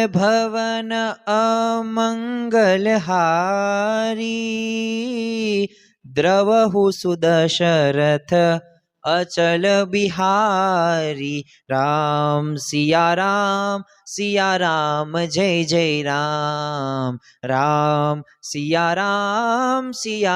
भवन अमंगलहारी द्रवहु सुदशरथ अचल बिहारी। राम सिया राम जय जय राम। राम सिया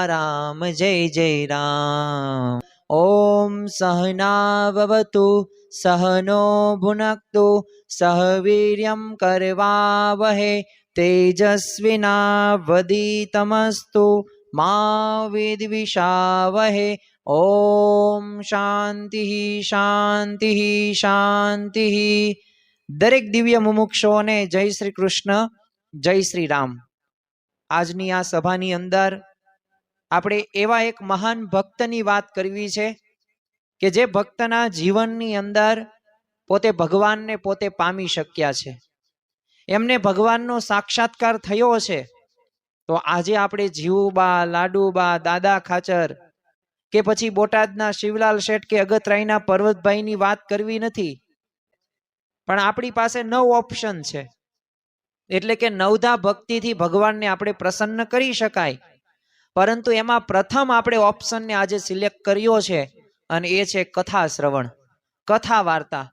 राम जय जय राम। ओम सहनाववतु सहनो भुनक्तु सह वीर्यं करवावहे तेजस्विनावधीतमस्तु मा विद्विषावहे। ओम शांति शांति शांति। दरेक दिव्य मुमुक्षोने जय श्री कृष्ण जय श्री राम। આજની આ સભાની અંદર આપણે એવા એક મહાન ભક્તની વાત કરવી છે કે જે ભક્તના જીવનની અંદર પોતે ભગવાનને પોતે પામી શક્યા છે, એમને ભગવાનનો સાક્ષાત્કાર થયો છે। તો આજે આપણે જીવુબા, લાડુબા, દાદા ખાચર કે પછી બોટાદના શિવલાલ શેઠ કે અગતરાયના પર્વતભાઈની વાત કરવી નથી, પણ આપણી પાસે 9 ઓપ્શન છે। એટલે કે 9ધા ભક્તિથી ભગવાનને આપણે પ્રસન્ન કરી શકાય, પરંતુ એમાં પ્રથમ આપણે ઓપ્શનને આજે સિલેક્ટ કર્યો છે અને એ છે કથા શ્રવણ, કથા વાર્તા।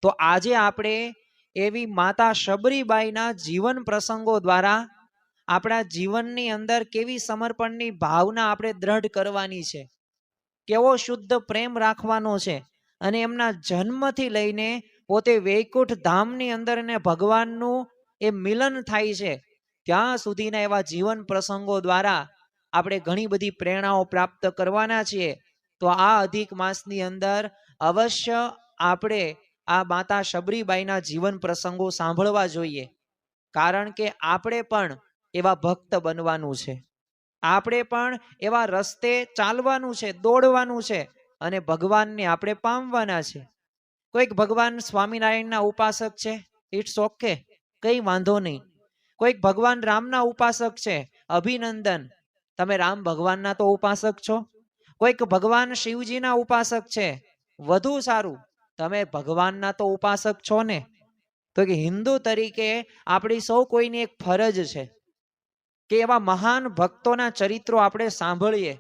તો આજે આપણે એવી માતા શબરીબાઈના જીવન પ્રસંગો દ્વારા આપણા જીવનની અંદર કેવી સમર્પણની ભાવના આપણે દ્રઢ કરવાની છે, કેવો શુદ્ધ પ્રેમ રાખવાનો છે, અને એમના જન્મથી લઈને પોતે વૈકુંઠ ધામની અંદર ને ભગવાનનું એ મિલન થાય છે ત્યાં સુધીના એવા જીવન પ્રસંગો દ્વારા આપણે ઘણી બધી પ્રેરણાઓ પ્રાપ્ત કરવાના છીએ। તો આ અધિક માસની અંદર અવશ્ય આપણે આ માતા શબરીબાઈના જીવન પ્રસંગો સાંભળવા જોઈએ, કારણ કે આપણે પણ એવા ભક્ત બનવાનું છે, આપણે પણ એવા રસ્તે ચાલવાનું છે, દોડવાનું છે અને ભગવાનને આપણે પામવાના છે। કોઈક ભગવાન સ્વામિનારાયણના ઉપાસક છે, ઇટ્સ ઓકે, કઈ વાંધો નહીં। કોઈક ભગવાન રામના ઉપાસક છે, અભિનંદન, તમે રામ ભગવાનના તો ઉપાસક છો। કોઈક ભગવાન શિવજીના ઉપાસક છે, વધુ સારું, તમે ભગવાનના તો ઉપાસક છો ને। તો કે હિન્દુ તરીકે આપણી સૌ કોઈની એક ફરજ છે કે એવા મહાન ભક્તોના ચરિત્રો આપણે સાંભળીએ।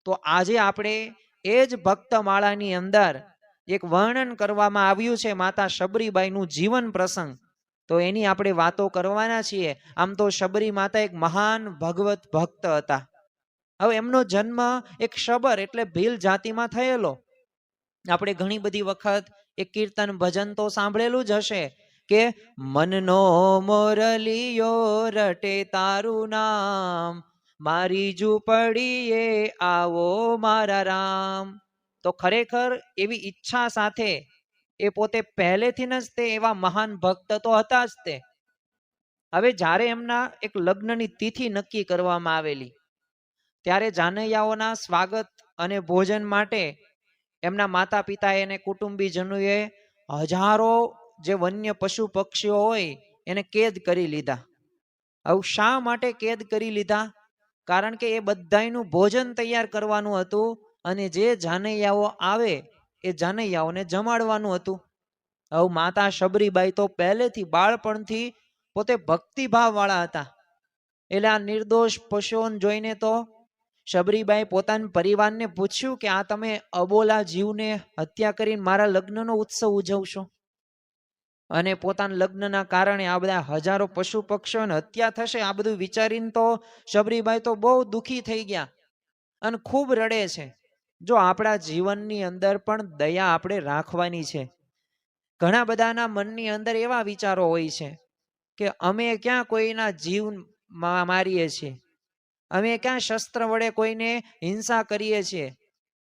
તો આજે આપણે એ જ ભક્તમાળાની અંદર એક વર્ણન કરવામાં આવ્યું છે માતા શબરીબાઈનું જીવન પ્રસંગ, તો એની આપણે વાતો કરવાના છીએ। આમ તો શબરી માતા એક મહાન ભગવત ભક્ત હતા। હવે એમનો જન્મ એક શબર એટલે ભીલ જાતિમાં થયેલો। આપણે ઘણી બધી વખત એક કીર્તન ભજન તો સાંભળેલું જ હશે કે મનનો મોરલિયો રટે તારું નામ, મારી ઝૂંપડીએ આવો મારા રામ। તો ખરેખર એવી ઈચ્છા સાથે એ પોતે પહેલેથી જ તે એવા મહાન ભક્ત તો હતા જ તે। હવે જ્યારે એમના એક લગ્નની તિથિ નક્કી કરવામાં આવેલી, ત્યારે જાનૈયાઓના સ્વાગત અને ભોજન માટે એમના માતા પિતા અને કુટુંબીજનોએ હજારો જે વન્ય પશુ પક્ષીઓ હોય એને કેદ કરી લીધા। હવે શા માટે કેદ કરી લીધા? કારણ કે એ બધાયનું ભોજન તૈયાર કરવાનું હતું અને જે જાનૈયાઓ આવે એ જાનૈયાઓને જમાડવાનું હતું। હવે માતા શબરીબાઈ તો પહેલેથી બાળપણથી પોતે ભક્તિભાવ વાળા હતા, એટલે આ નિર્દોષ પશુઓને જોઈને તો શબરીબાઈ પોતાના પરિવારને પૂછ્યું કે આ તમે અબોલા જીવને હત્યા કરીને મારા લગ્નનો ઉત્સવ ઉજવશો? અને પોતાના લગ્નના કારણે આ બધા હજારો પશુ પક્ષીઓની હત્યા થશે, આ બધું વિચારીને તો શબરીબાઈ તો બહુ દુઃખી થઈ ગયા અને ખૂબ રડે છે। જો આપણા જીવનની અંદર પણ દયા આપણે રાખવાની છે। ઘણા બધાના મનની અંદર એવા વિચારો હોય છે કે અમે ક્યાં કોઈના જીવ મારીએ છીએ, અમે ક્યાં શસ્ત્ર વડે કોઈને હિંસા કરીએ છીએ।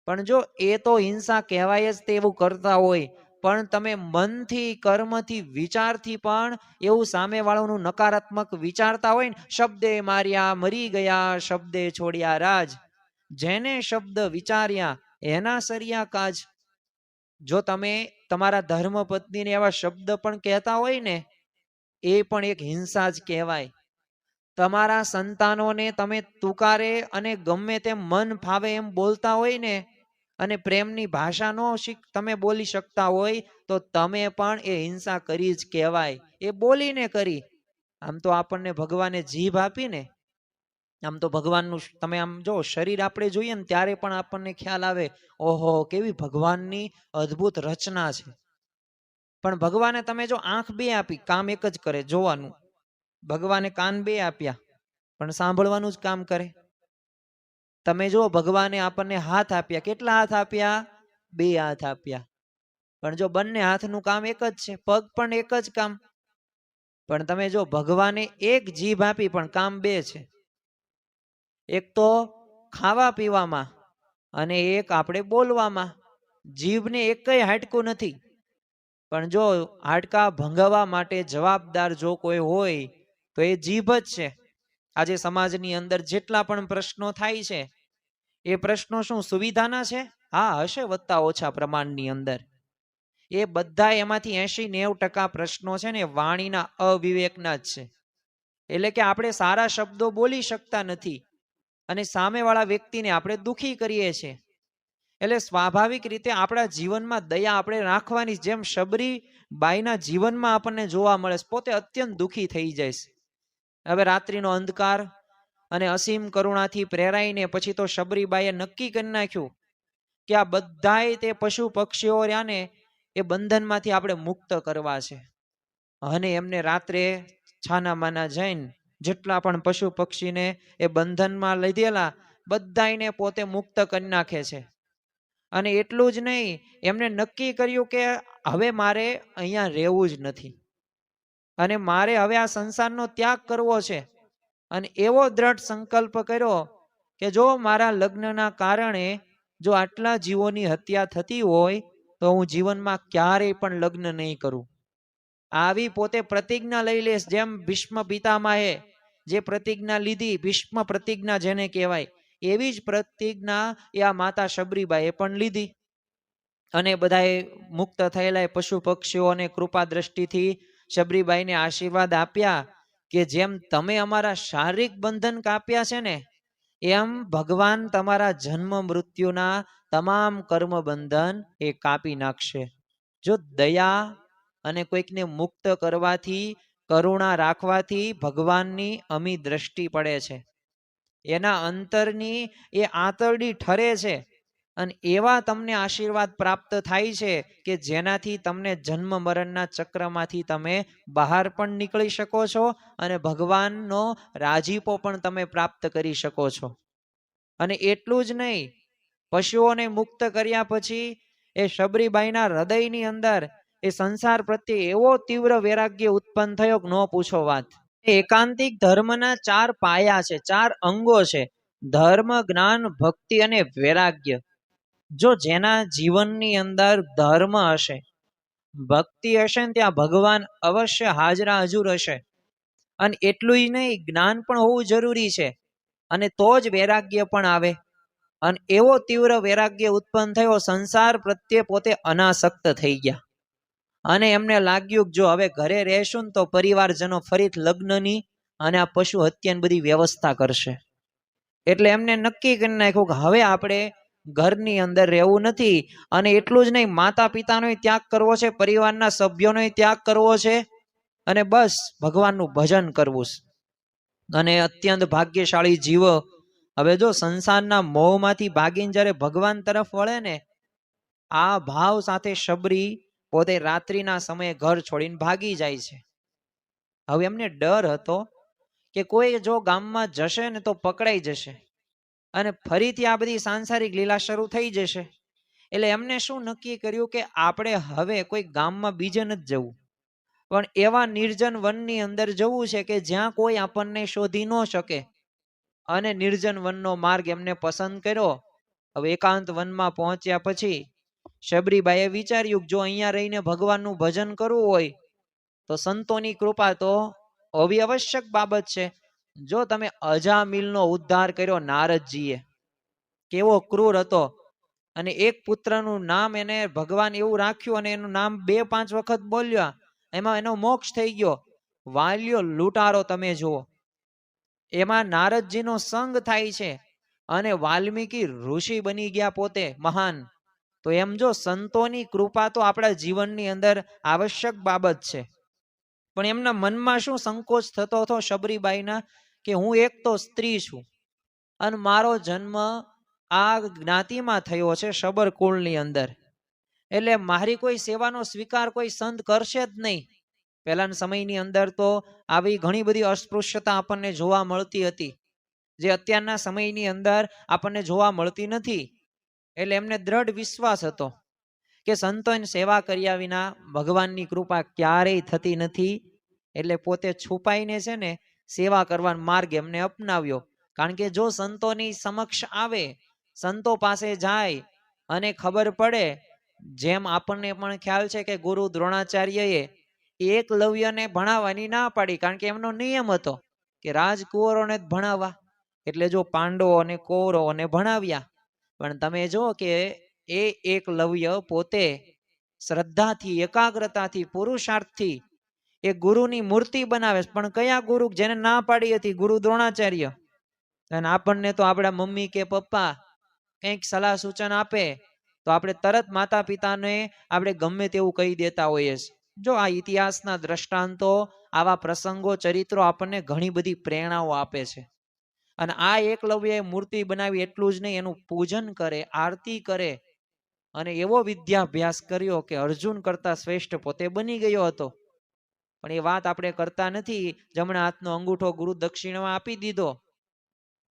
પણ જો એ તો હિંસા કહેવાય જ તેવું કરતા હોય, પણ તમે મનથી, કર્મથી, વિચારથી પણ એવું સામેવાળાનું નકારાત્મક વિચારતા હોય ને, શબ્દે માર્યા મરી ગયા, શબ્દે છોડ્યા રાજ, જેને શબ્દ વિચાર્યા એના સરિયા કાજ। જો તમે તમારા ધર્મપત્નીને એવા શબ્દ પણ કહેતા હોય ને, એ પણ એક હિંસા જ કહેવાય। તમારા સંતાનોને તમે તુકારે અને ગમે તેમ મન ફાવે એમ બોલતા હોય ને, અને પ્રેમની ભાષા નો તમે બોલી શકતા હોય તો તમે પણ એ હિંસા કરી જ કહેવાય. એ બોલીને કરી. આમ તો આપણને ભગવાને જીભ આપીને, આમ તો ભગવાનનું તમે આમ જો શરીર આપણે જોઈએ ને ત્યારે પણ આપણને ખ્યાલ આવે, ઓહો કેવી ભગવાનની અદ્ભુત રચના છે. પણ ભગવાને તમે જો આંખ બે આપી, કામ એક જ કરે, જોવાનું. ભગવાને કાન બે આપ્યા પણ સાંભળવાનું જ કામ કરે. તમે જો ભગવાને આપણને હાથ આપ્યા, કેટલા હાથ આપ્યા? 2 હાથ આપ્યા. પણ જો બંને હાથનું કામ એક જ છે, પગ પણ એક જ કામ. પણ તમે જો ભગવાને એક જીભ આપી પણ કામ 2 છે. એક તો ખાવા પીવામાં અને એક આપણે બોલવામાં. જીભને એકય હાડકું નથી, પણ જો હાડકા ભંગવા માટે જવાબદાર જો કોઈ હોય તો એ જીભ જ છે. આજે સમાજની અંદર જેટલા પણ પ્રશ્નો થાય છે એ પ્રશ્નો શું સુવિધાના છે? હા, હશે વધતા ઓછા પ્રમાણની અંદર. એ બધા એમાંથી 80-90% પ્રશ્નો છે ને વાણીના અવિવેકના જ છે. એટલે કે આપણે સારા શબ્દો બોલી શકતા નથી અને સામેવાળા વ્યક્તિને આપણે દુખી કરીએ છીએ. એટલે સ્વાભાવિક રીતે આપણા જીવનમાં દયા આપણે રાખવાની, જેમ શબરી બાઈના જીવનમાં આપણને જોવા મળે છે, પોતે અત્યંત દુખી થઈ જાય છે. હવે રાત્રિનો અંધકાર અને અસીમ કરુણાથી પ્રેરાઈને પછી તો શબરીબાઈએ નક્કી કરી નાખ્યું કે આ બધાય તે પશુ પક્ષીઓ રહ્યા ને એ બંધનમાંથી આપણે મુક્ત કરવા છે. અને એમને રાત્રે છાના માના જઈને જેટલા પણ પશુ પક્ષીને એ બંધનમાં લીધેલા બધાને પોતે મુક્ત કરી નાખે છે. અને એટલું જ નહીં, એમને નક્કી કર્યું કે હવે મારે અહીંયા રહેવું જ નથી અને મારે હવે આ સંસારનો ત્યાગ કરવો છે. અને એવો દ્રઢ સંકલ્પ કર્યો કે જો મારા લગ્નના કારણે જો આટલા જીવોની હત્યા થતી હોય તો હું જીવનમાં ક્યારેય પણ લગ્ન નહીં કરું. આવી પોતે પ્રતિજ્ઞા લઈ લેશ. જેમ ભીષ્મ પિતામહે જે પ્રતિજ્ઞા લીધી, ભીષ્મ પ્રતિજ્ઞા જેને કહેવાય, એવી જ પ્રતિજ્ઞા એ આ માતા શબરીબાઈએ પણ લીધી. અને બધાએ મુક્ત થયેલા પશુ પક્ષીઓને કૃપા દ્રષ્ટિથી શબરીબાઈને આશીર્વાદ આપ્યા કે જેમ તમે અમારા શારીરિક બંધન કાપ્યા છે ને, એમ ભગવાન તમારા જન્મ મૃત્યુના તમામ કર્મ બંધન એ કાપી નાખશે. જો દયા અને કોઈકને મુક્ત કરવાથી, કરુણા રાખવાથી ભગવાનની અમી દ્રષ્ટિ પડે છે. એના અંતરની એ આંતરડી ઠરે છે અને એવા તમને આશીર્વાદ પ્રાપ્ત થાય છે કે જેનાથી તમને જન્મ મરણના ચક્રમાંથી તમે બહાર પણ નીકળી શકો છો અને ભગવાનનો રાજીપો પણ તમે પ્રાપ્ત કરી શકો છો. અને એટલું જ નહીં, પશુઓને મુક્ત કર્યા પછી એ શબરીબાઈના હૃદયની અંદર એ સંસાર પ્રત્યે એવો તીવ્ર વૈરાગ્ય ઉત્પન્ન થયો કે ન પૂછો વાત. એકાંતિક ધર્મના 4 પાયા છે, 4 અંગો છે: ધર્મ, જ્ઞાન, ભક્તિ અને વૈરાગ્ય. જો જેના જીવનની અંદર ધર્મ હશે, ભક્તિ હશે ને ત્યાં ભગવાન અવશ્ય હાજરા હજુર હશે. અને એટલું જ નહીં, જ્ઞાન પણ હોવું જરૂરી છે અને તો જ વૈરાગ્ય પણ આવે. અને એવો તીવ્ર વૈરાગ્ય ઉત્પન્ન થયો, સંસાર પ્રત્યે પોતે અનાસક્ત થઈ ગયા. અને એમને લાગ્યું કે જો હવે ઘરે રહેશું ને તો પરિવારજનો ફરી લગ્નની અને આ પશુ હત્યાની બધી વ્યવસ્થા કરશે. એટલે એમને નક્કી કરી નાખ્યું કે હવે આપણે ઘરની અંદર રહેવું નથી. અને એટલું જ નહીં, માતા પિતાનો ત્યાગ કરવો છે, પરિવારના સભ્યોનો ત્યાગ કરવો છે અને બસ ભગવાનનું ભજન કરવું છે. અને અત્યંત ભાગ્યશાળી જીવો હવે જો સંસારના મોહમાંથી ભાગીને જ્યારે ભગવાન તરફ વળે ને, આ ભાવ સાથે શબરી પોતે રાત્રિના સમયે ઘર છોડીને ભાગી જાય છે. હવે એમને ડર હતો કે કોઈ જો ગામમાં જશે ને તો પકડાઈ જશે અને ફરીથી આ બધી સાંસારિક લીલા શરૂ થઈ જશે. એટલે એમને શું નક્કી કર્યું કે આપણે હવે કોઈ ગામમાં બીજે નથી જવું, પણ એવા નિર્જન વનની અંદર જવું છે કે જ્યાં કોઈ આપણને શોધી ન શકે. અને નિર્જન વનનો માર્ગ એમને પસંદ કર્યો. હવે એકાંત વનમાં પહોંચ્યા પછી શબરીબાઈએ વિચાર્યું જો અહીંયા રહીને ભગવાનનું ભજન કરવું હોય તો સંતોની કૃપા તો હોવી આવશ્યક બાબત છે. જો તમે અજામિલનો ઉદ્ધાર કર્યો નારદજીએ, કેવો ક્રૂર હતો, અને એક પુત્રનું નામ એને ભગવાન એવું રાખ્યું અને એનું નામ 2-5 વખત બોલ્યા, એમાં એનો મોક્ષ થઈ ગયો. વાલ્યો લૂંટારો તમે જુઓ, એમાં નારદજીનો સંગ થાય છે અને વાલ્મીકી ઋષિ બની ગયા પોતે મહાન. તો એમ જો સંતોની કૃપા તો આપણા જીવનની અંદર આવશ્યક બાબત છે. પણ એમના મનમાં શું સંકોચ થતો હતો શબરીબાઈના, કે હું એક તો સ્ત્રી છું અને મારો જન્મ આ જ્ઞાતિમાં થયો છે શબર કુળની અંદર, એટલે મારી કોઈ સેવાનો સ્વીકાર કોઈ સંત કરશે જ નહીં. પહેલાના સમયની અંદર તો આવી ઘણી બધી અસ્પૃશ્યતા આપણને જોવા મળતી હતી, જે અત્યારના સમયની અંદર આપણને જોવા મળતી નથી. એટલે એમને દ્રઢ વિશ્વાસ હતો કે સંતોની સેવા કર્યા વિના ભગવાનની કૃપા ક્યારેય થતી નથી. એટલે પોતે છુપાઈને છે ને સેવા કરવાનો માર્ગ એમને અપનાવ્યો. કારણ કે જો સંતોની સમક્ષ આવે, સંતો પાસે જાય અને ખબર પડે, જેમ આપણને પણ ખ્યાલ છે કે ગુરુ દ્રોણાચાર્યએ એકલવ્યને ભણાવવાની ના પાડી, કારણ કે એમનો નિયમ હતો કે રાજકુંવરોને જ ભણાવવા. એટલે જો પાંડવો અને કૌરવોને ભણાવ્યા, પણ તમે જો કે એ એકલવ્ય પોતે શ્રદ્ધાથી, એકાગ્રતાથી, પુરુષાર્થથી એ ગુરુની મૂર્તિ બનાવે. પણ કયા ગુરુ? જેને ના પાડી હતી, ગુરુ દ્રોણાચાર્ય. અને આપણને તો આપણા મમ્મી કે પપ્પા કંઈક સલાહ સૂચન આપે તો આપણે તરત માતા પિતાને આપણે ગમે તેવું કહી દેતા હોઈએ છીએ. જો આ ઇતિહાસના દ્રષ્ટાંતો, આવા પ્રસંગો, ચરિત્રો આપણને ઘણી બધી પ્રેરણાઓ આપે છે. અને આ એકલવ્યએ મૂર્તિ બનાવી એટલું જ નહીં, એનું પૂજન કરે, આરતી કરે અને એવો વિદ્યાભ્યાસ કર્યો કે અર્જુન કરતા શ્રેષ્ઠ પોતે બની ગયો હતો. પણ એ વાત આપણે કરતા નથી. જમણા હાથનો અંગૂઠો ગુરુ દક્ષિણામાં આપી દીધો,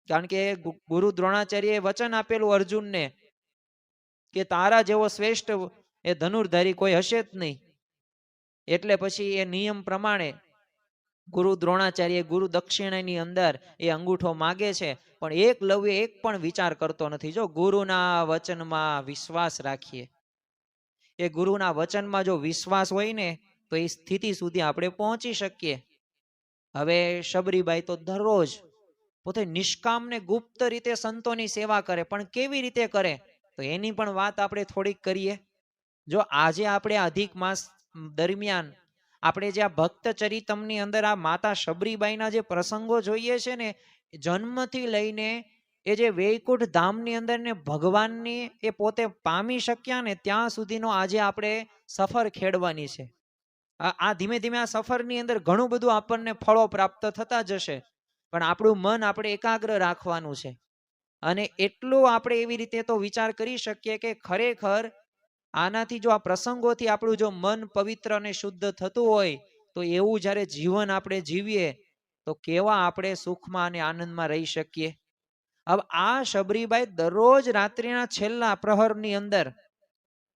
કારણ કે ગુરુ દ્રોણાચાર્યએ વચન આપેલું અર્જુનને કે તારા જેવો શ્રેષ્ઠ એ ધનુર્ધારી કોઈ હશે જ નહીં. એટલે પછી એ નિયમ પ્રમાણે ગુરુ દ્રોણાચાર્ય ગુરુ દક્ષિણાની અંદર એ અંગૂઠો માગે છે. પણ એકલવ્ય એક પણ વિચાર કરતો નથી. જો ગુરુના વચનમાં વિશ્વાસ રાખીએ, એ ગુરુના વચનમાં જો વિશ્વાસ હોય ને તો એ સ્થિતિ સુધી આપણે પહોંચી શકીએ. હવે શબરીબાઈ તો દરરોજ પોતે નિષ્કામ ને ગુપ્ત રીતે સંતોની સેવા કરે. પણ કેવી રીતે કરે તો એની પણ વાત આપણે થોડીક કરીએ. જો આજે આપણે અધિક માસ દરમિયાન આપણે જે આ ભક્ત ચરિતમની અંદર આ માતા શબરીબાઈના જે પ્રસંગો જોઈએ છે ને, જન્મથી લઈને એ જે વૈકુંઠ ધામની અંદર ને ભગવાનની એ પોતે પામી શક્યા ને ત્યાં સુધીનો આજે આપણે સફર ખેડવાની છે. આ ધીમે ધીમે આ સફરની અંદર ઘણું બધું આપણને ફળો પ્રાપ્ત થતા જશે, પણ આપણું મન આપણે એકાગ્ર રાખવાનું છે. અને એટલું આપણે એવી રીતે તો વિચાર કરી શકીએ કે ખરેખર આનાથી જો આ પ્રસંગોથી આપણું જો મન પવિત્ર અને શુદ્ધ થતું હોય તો એવું જ્યારે જીવન આપણે જીવીએ તો કેવા આપણે સુખમાં અને આનંદમાં રહી શકીએ. હવે આ શબરીબાઈ દરરોજ રાત્રિના છેલ્લા પ્રહરની અંદર,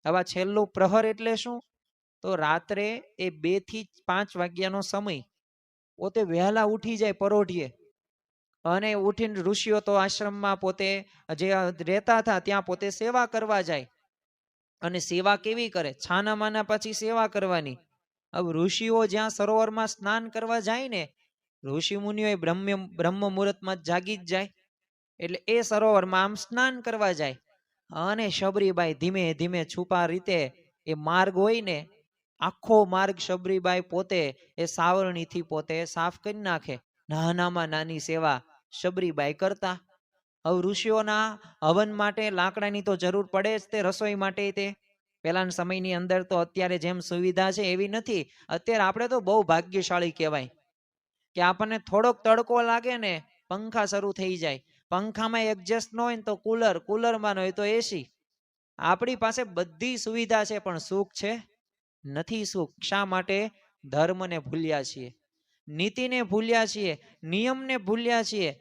હવે છેલ્લું પ્રહર એટલે શું? તો રાત્રે એ 2 થી 5 વાગ્યાનો સમય પોતે વહેલા ઉઠી જાય પરોઢીએ, અને ઉઠીને ઋષિઓ તો આશ્રમમાં પોતે જે રહેતા હતા ત્યાં પોતે સેવા કરવા જાય. અને સેવા કેવી કરે? છાના માના પછી સેવા કરવાની. હવે ઋષિઓ જ્યાં સરોવરમાં સ્નાન કરવા જાય ને, ઋષિ મુનિઓ બ્રહ્મ મુહૂર્તમાં જાગી જ જાય, એટલે એ સરોવરમાં આમ સ્નાન કરવા જાય. અને શબરીબાઈ ધીમે ધીમે છુપા રીતે એ માર્ગ હોય ને, આખો માર્ગ શબરીબાઈ પોતે એ સાવરણીથી પોતે સાફ કરી નાખે. નાનામાં નાની સેવા શબરીબાઈ કરતા. હવે ઋષિઓના હવન માટે લાકડાની તો જરૂર પડે જ, તે રસોઈ માટે. તે પહેલાના સમયની અંદર તો અત્યારે જેમ સુવિધા છે એવી નથી. અત્યારે આપણે તો બહુ ભાગ્યશાળી કહેવાય કે આપણને થોડોક તડકો લાગે ને પંખા શરૂ થઈ જાય. પંખામાં એડજસ્ટ ન હોય ને તો કુલર, કુલરમાં ન હોય તો એસી. આપણી પાસે બધી સુવિધા છે પણ સુખ છે નથી. સુખ શા માટે? ધર્મને ભૂલ્યા છીએ, નીતિને ભૂલ્યા છીએ, નિયમને ભૂલ્યા છીએ.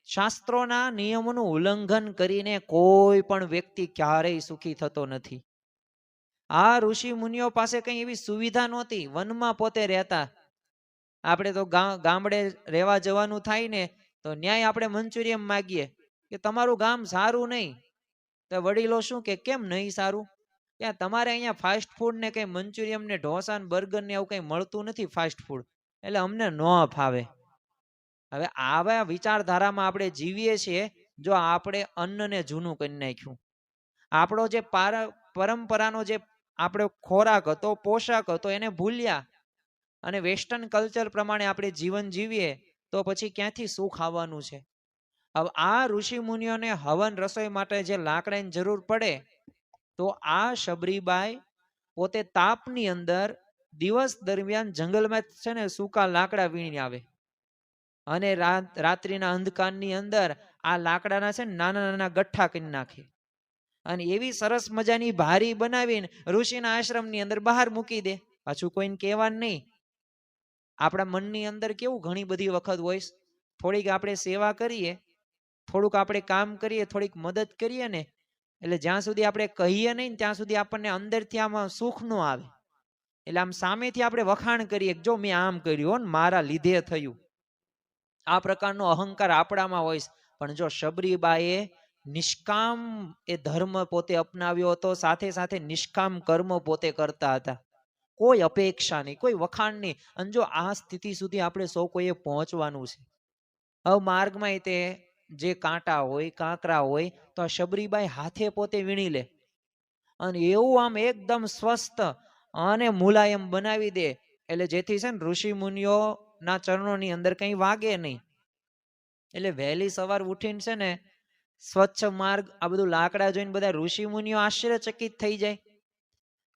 શાસ્ત્રોના નિયમોનું ઉલ્લંઘન કરીને કોઈ પણ વ્યક્તિ ક્યારેય સુખી થતો નથી. આ ઋષિ મુનિઓ પાસે કઈ એવી સુવિધા નહોતી, વનમાં પોતે રહેતા. આપણે તો ગામડે રહેવા જવાનું થાય ને તો ન્યાય આપણે મંચુરિયમ માગીએ કે તમારું ગામ સારું નહીં, તો વડીલો શું કે કેમ નહીં સારું? ત્યાં તમારે અહીંયા ફાસ્ટ ફૂડ ને કઈ મંચુરિયમ ને ઢોસા ને બર્ગર ને એવું કઈ મળતું નથી ફાસ્ટ ફૂડ, એટલે અમને ન ફાવે. હવે આવા વિચારધારામાં આપણે જીવીએ છીએ. જો આપણે અન્નને જૂનું કરી નાખ્યું, આપણો જે પરંપરાનો જે આપણો ખોરાક હતો, પોશાક હતો, એને ભૂલ્યા અને વેસ્ટર્ન કલ્ચર પ્રમાણે આપણે જીવન જીવીએ તો પછી ક્યાંથી સુખ આવવાનું છે? હવે આ ઋષિ મુનિઓને હવન રસોઈ માટે જે લાકડાની જરૂર પડે, તો આ શબરીબાઈ પોતે તાપની અંદર દિવસ દરમિયાન જંગલમાં છે ને સૂકા લાકડા વીણી આવે અને રાત્રિના અંધકારની અંદર આ લાકડાના છે ને નાના નાના ગઠ્ઠા કરી નાખે અને એવી સરસ મજાની ભારી બનાવીને ઋષિના આશ્રમની અંદર બહાર મૂકી દે. પાછું કોઈને કહેવાનું નહીં. આપણા મનની અંદર કેવું ઘણી બધી વખત હોય, થોડીક આપણે સેવા કરીએ, થોડુંક આપણે કામ કરીએ, થોડીક મદદ કરીએ ને, એટલે જ્યાં સુધી આપણે કહીએ નહીં ત્યાં સુધી આપણને અંદરથી આમાં સુખ ન આવે. એટલે આમ સામેથી આપણે વખાણ કરીએ, જો મેં આમ કર્યું ને મારા લીધે થયું, આ પ્રકારનો અહંકાર આપણામાં હોય. પણ જો શબરીબાઈએ નિષ્કામ એ ધર્મ પોતે અપનાવ્યો હતો, સાથે સાથે નિષ્કામ કર્મ પોતે કરતા હતા, કોઈ અપેક્ષા નહીં, કોઈ વખાણ નહીં. અને જો આ સ્થિતિ સુધી આપણે સૌ કોઈએ પહોંચવાનું છે. હવે માર્ગમાં તે જે કાંટા હોય, કાંકરા હોય, તો આ શબરીબાઈ હાથે પોતે વીણી લે અને એવું આમ એકદમ સ્વસ્થ અને મુલાયમ બનાવી દે, એટલે જેથી છે ને ઋષિ મુનિઓ ના ચરણોની અંદર કઈ વાગે નહીં. એટલે વહેલી સવાર ઉઠીને છે ને સ્વચ્છ માર્ગ, આ બધું લાકડા જોઈને બધા ઋષિ મુનિઓ આશ્ચર્યચકિત થઈ જાય